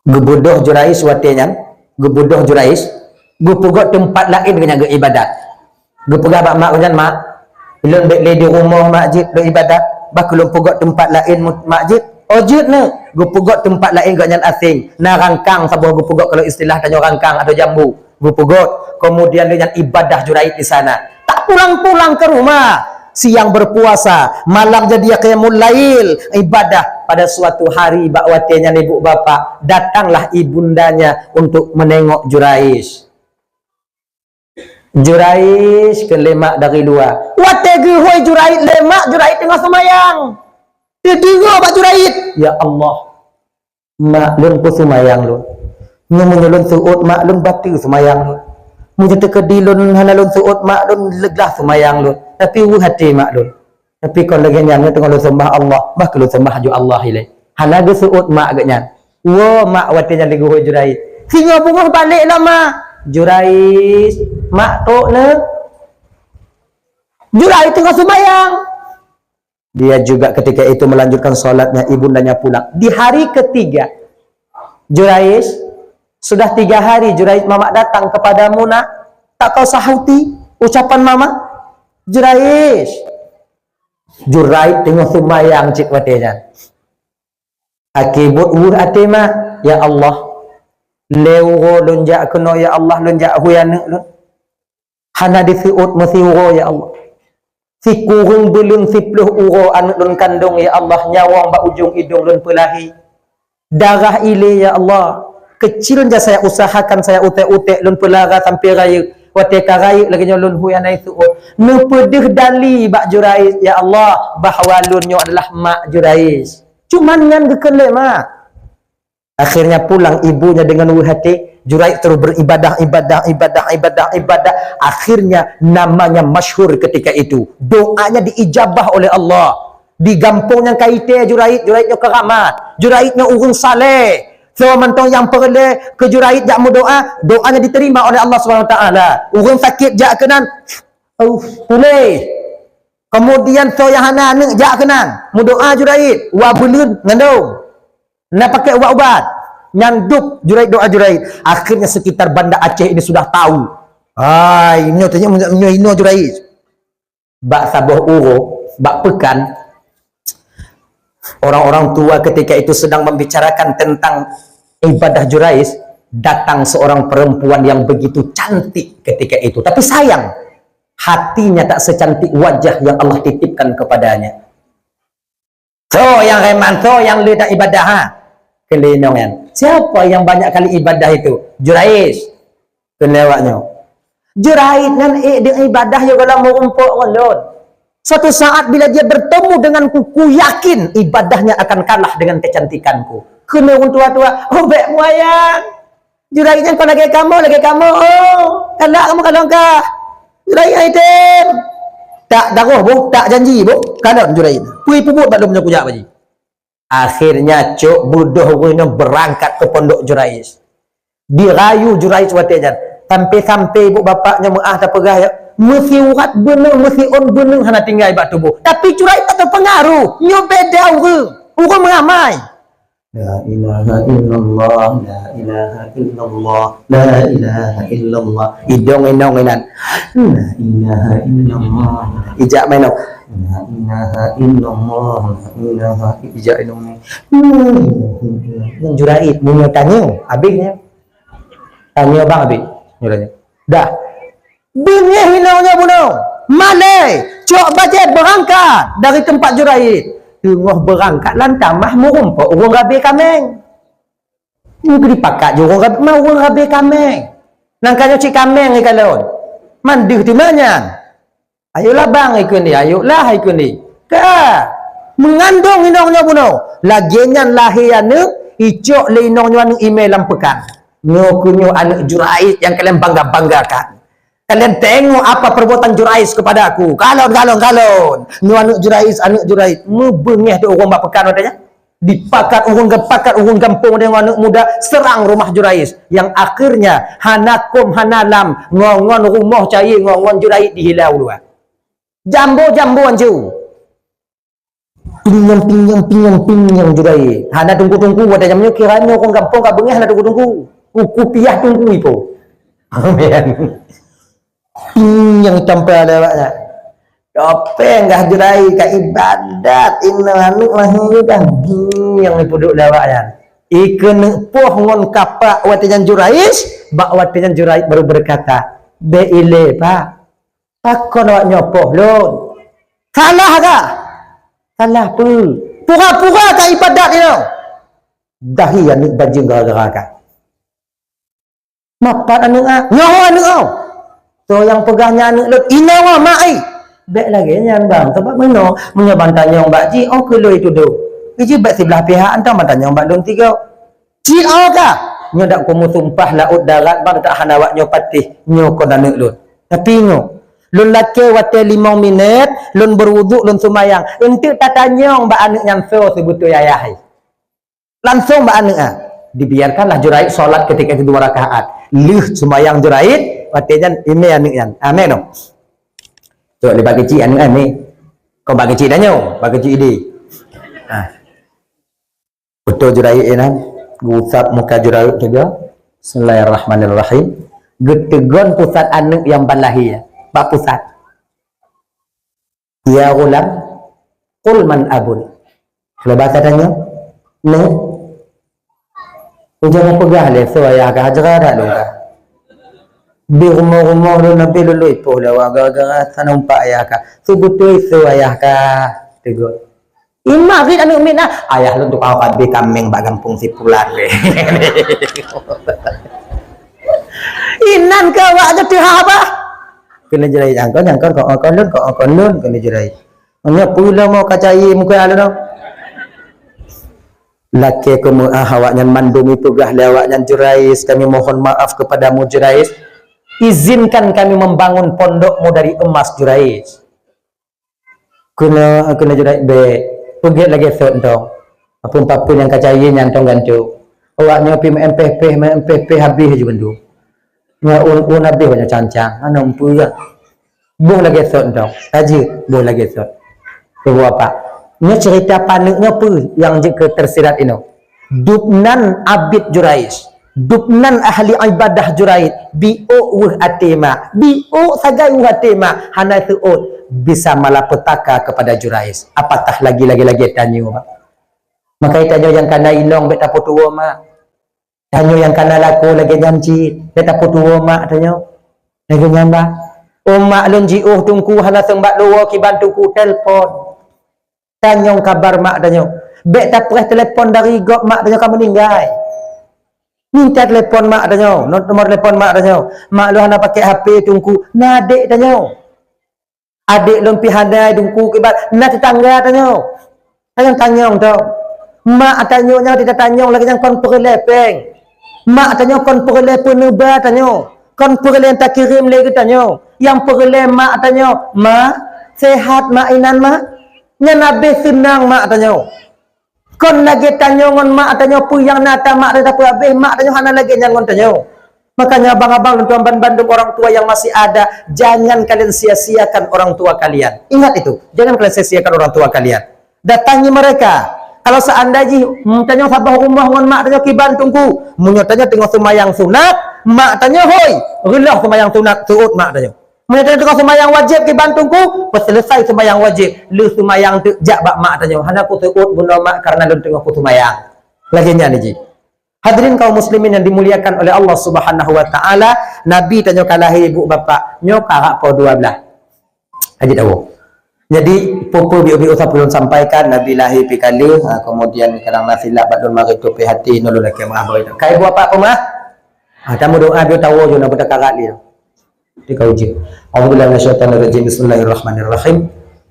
Gebodoh Juraish watinya, gebodoh Juraish, gupugot tempat lain dengan ibadat. Gupugah bak mak dengan mak, belum di rumah masjid beribadat, bak belum pugot tempat lain masjid. Ojud ni, gue pugot tempat lain gak nyan asing. Nah rangkang sabuh gue pugot kalau istilah tanya rangkang atau jambu. Gue pugot. Kemudian dengan ibadah Juraish di sana. Tak pulang-pulang ke rumah. Siang berpuasa, malam jadi qiyamul lail, ibadah. Pada suatu hari bakwatinya ibu bapa, datanglah ibundanya untuk menengok Juraish. Juraish kelemak dari luar. Watege hoi Juraish lemak, Juraish tengah semayang. Dia dengar Pak Juraish. Ya Allah, maklum ku semayang lu. Menyelun suut maklum batu semayang lu. Mujata kedilun hanalun suut maklum leglah semayang lu. Tapi hati maklum. Tapi kalau lagi nyan tengah lu sembah Allah, bah kalau sembah ju Allah ilai. Hanaga suut mak agaknya. Wo mak watinya lagi hoi Juraish. Singa bunga balik lah mak. Juraish, mak tok ne. Juraish tengah semayang. Dia juga ketika itu melanjutkan solatnya, ibundanya pulang. Di hari ketiga, Jurais, sudah 3 hari Jurais mamak datang kepadamu nak, tak kau sahuti ucapan mama? Jurais tengok sembayang cik watenya. Akibut wur atema, ya Allah. Lewo lonjak kena ya Allah, lonjak huyana lon. Hana disiut mesiuro ya Allah. Si kurung belum 10 uro anak lon kandung ya Allah, nyawang ba ujung hidung lon pelahi. Darah ile ya Allah. Kecil je saya usahakan, saya utek-utek lon pelara sampai raya. Wateka raya lagi nyolon huyana itu. Nepedih dali bak Jurais ya Allah, bahawa lunyo adalah mak Jurais. Cuman ngan gekele mak. Akhirnya pulang ibunya dengan hati. Jurais terus beribadah. Akhirnya namanya masyhur ketika itu. Doanya diijabah oleh Allah. Di gampungnya kaite Juraitnya keramat. Juraitnya urung saleh. So mentong yang perle ke Jurait jak mu doanya diterima oleh Allah Subhanahu Wa Taala. Urung sakit jak kenan. Pulih. Kemudian so yang hana nek jak kenan. Mu doa Jurait, wa buleun ngandung. Nak pakai ubat-ubat. Nyanduk Jurait, doa Jurait. Akhirnya sekitar Banda Aceh ini sudah tahu. Ai, inyo tanya inyo Jurait. Bak sabah uro, bak pekan. Orang-orang tua ketika itu sedang membicarakan tentang ibadah Jurais, datang seorang perempuan yang begitu cantik ketika itu. Tapi sayang, hatinya tak secantik wajah yang Allah titipkan kepadanya. So yang reman, so yang lihat ibadah ha? Kelinongan. Siapa yang banyak kali ibadah itu? Jurais. Kelewatnya. Jurais nan dengan ibadah yo kalau mau umpuk ngelon. Suatu saat bila dia bertemu denganku, ku yakin ibadahnya akan kalah dengan kecantikanku. Kena orang tua-tua, oh bek muayang. Juraitnya kau lagi kamu. Oh, kalak kamu kalau engkau. Jurait item. Tak daruh bu, tak janji bu. Kalau jurait. Kui puput tak belum punya baji. Akhirnya cok bodoh ini berangkat ke pondok Jurais. Dirayu Jurais watenya. Sampai-sampai ibu bapaknya maah tak pegah ya. Mesti urat benar, mesti on benar hana tinggal ibat tubuh. Tapi Jurait tak terpengaruh. Nyo beda orang mengamai. La ilaha illallah, la ilaha illallah, la ilaha illallah. Idong-idong inan. La ilaha illallah. Ijak main no. La ilaha illallah, la ilaha ijak idong. Yang Jurait punya tanya, habisnya. Tanya bang habis. Nyuranya. Dah. Bengih hinaunya bunuh. Malai. Cok bajet berangkat dari tempat Jurait. Tengah berangkat lantamah murumpuk urung rabi kameng. Ini dipakat je urung rabi kameng. Nangkanya cik kameng ni kalau. Mandih di mana? Ayolah bang ikut ni. Ayolah ikut ni. Mengandung hinaunya bunuh. Laginya lahiannya. Icok linaunya anu email lampekan. Nyokunyo anak Jurait yang kalian bangga-banggakan. Kalian tengok apa perbuatan Jurais kepada aku. Kalon. Nu anak Jurais. Membengih tu orang bapekan katanya. Dipakat urung gampung dengan anak muda serang rumah Jurais. Yang akhirnya hanakum hanalam ngongon rumah cai ngongon Jurais dihilau dua. Jambu anju. Pinjang Jurais. Hana tunggu ada jamnya kiranya orang gampung ka bengih hana tunggu. Uku piah tunggu ipo. Amin. Yang tampil lewatnya. Topeng dah Jurait ke ibadat inna anu lahir dah yang duduk lewatnya. Ikan poh ngon kapak watian Jurais, bak watian Jurait baru berkata, "Beile pak, takon awak nyopoh lon." Salah kah? Salah tu. Pura-pura ke ibadat ini. Dahi yang bajing gara-gara. Mapat anu nyawa anu so yang pegahnya anak lot inawa mai baik lagi nyan bang sebab meno punya bantanya yang bakji oh keloi itu do iji bak sebelah pihak antang bantanya yang bak don tiga ci ka nyo dak ko musumpah laut darat bang tak hanawak nyo patih nyo ko anak lot tapi nyo lun lake wate 5 minit lun berwuduk lun sumayang entuk tatanya yang bak anak yang so sebutu yayah langsung bak anak dibiarkanlah Jurait solat ketika itu 2 rakaat lih sumayang Jurait watian ini anak yang amin no. So lepas kecil anak ni. Kau bagi cik danyo, bagi cik ide. Betul jurai kan? Gusap muka jurai juga. Bismillahirrahmanirrahim. Getegon pusat anak yang balahi ya. Pak pusat. Ya gulam, qul man abun. Kalau bahasa tanya, no. Jangan pegah le so ayah ka hajra dah dong ka. Di rumah-rumah lu nabi lu ipoh dah gara-gara sana umpak ayah ka. So betul so ayah ka tegur. Imah rit anu mina ayah lu tukang kabe kambing bak kampung Sipulan be. Inan ka wak jatuh apa? Kena jerai jangkon kau lun kena jerai. Nya pula mau kacai muka alu no. Laki kamu awaknya mandung itu gah lewaknya Jurais, kami mohon maaf kepadamu Jurais. Izinkan kami membangun pondokmu dari emas Jurais. Kena Jurais be. Pergi lagi sentong. Apapun yang kacai nyantong gancu. Awaknya pi MPP habis juga tu. Nya un habis banyak cancang. Ana pula. Buh lagi sentong. Haji buh lagi sent. Tu apa? Nya cerita panuknya apa yang jika tersirat ini. Dubnan abid Jurais. Dubnan ahli ibadah Jurais. Bi'u wuh atima. Bi'u sagai wuh atima. Hana tu'ud. Bisa malapetaka kepada Jurais. Apatah lagi tanya mak. Maka tanya yang kana ilong beta putua mak. Tanya yang kana laku lagi janji beta putua mak tanya. Lagi nyamba. Mak lon jiuh tungku hana sembak luwa ki bantuku telpon. Tanya kabar mak tanya. Beta preh telefon dari gok mak tanya kamu meninggal. Minta telefon mak tanya. Nomor telefon mak tanya. Mak lu hana pakai HP tungku. Nadek tanya. Adik lompi hadai dungku kibat nak tetangga tanya. Tanya tau. Mak tanya tidak tanya lagi yang kon perlepeng. Mak tanya kon perlepeng nuba tanya. Kon perle tak kirim lagi tanya. Yang perle mak tanya, "Mak, sehat mak inan mak?" Nya nabi senang mak tanya. Kon lagi tanya ngon mak tanya pu yang nata mak dah apa habis mak tanya hana lagi ngon tanya. Makanya abang-abang dan tuan bandung orang tua yang masih ada, jangan kalian sia-siakan orang tua kalian. Ingat itu, jangan kalian sia-siakan orang tua kalian. Datangi mereka. Kalau seandainya tanya sabah rumah ngon mak tanya ki bantungku, munyo tanya tengok semayang sunat, mak tanya hoi, relah semayang sunat turut mak tanya. Munyo tanya tengok semayang wajib ki bantungku, pas selesai semayang wajib, lu semayang tu jak bak mak tanya, hana ku turut guna mak karena lu tengok ku semayang. Lagi nya ni ji. Hadirin kaum muslimin yang dimuliakan oleh Allah Subhanahu wa taala, Nabi tanya kalahi ibu bapa, nyo karak po 12. Haji tahu. Jadi popo biu-biu sapulun sampaikan Nabi lahir pi kali, kemudian kadang nasilah badul mari tu pi hati nulu laki mah itu. Kai buat apa mah? Tamu doa biu tahu jo nak karak dia. Di kau uji. A'udzubillahi minasyaitonir rajim. Bismillahirrahmanirrahim.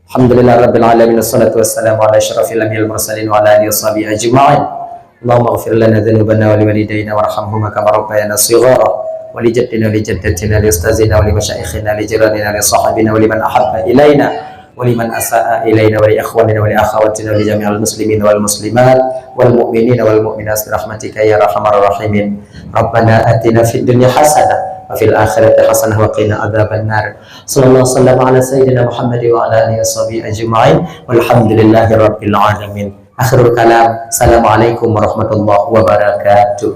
Alhamdulillahirabbil alamin wassalatu wassalamu ala asyrafil anbiya'il mursalin wa ala alihi washabihi ajma'in. Allahumma ighfir lana dhunubana wa liwalidayna warhamhuma kama rabbayana shighara wa li jaddina wa li jaddatina li ustazina wa li masyayikhina li jiranina li sahabina wa liman ahabba ilaina wa liman asaa ilaina wa li ikhwanina wa li akhawatina wa li jami'il muslimin wal muslimat wal mu'minina wal mu'minat bi rahmatika ya arhamar rahimin. Rabbana atina fid dunya hasanah wa fil akhirati hasanah wa qina adzaban nar. Sallallahu alaihi ala sayyidina Muhammad wa ala alihi washabihi ajma'in walhamdulillahi rabbil alamin. Akhirul kalam. Assalamualaikum warahmatullahi wabarakatuh.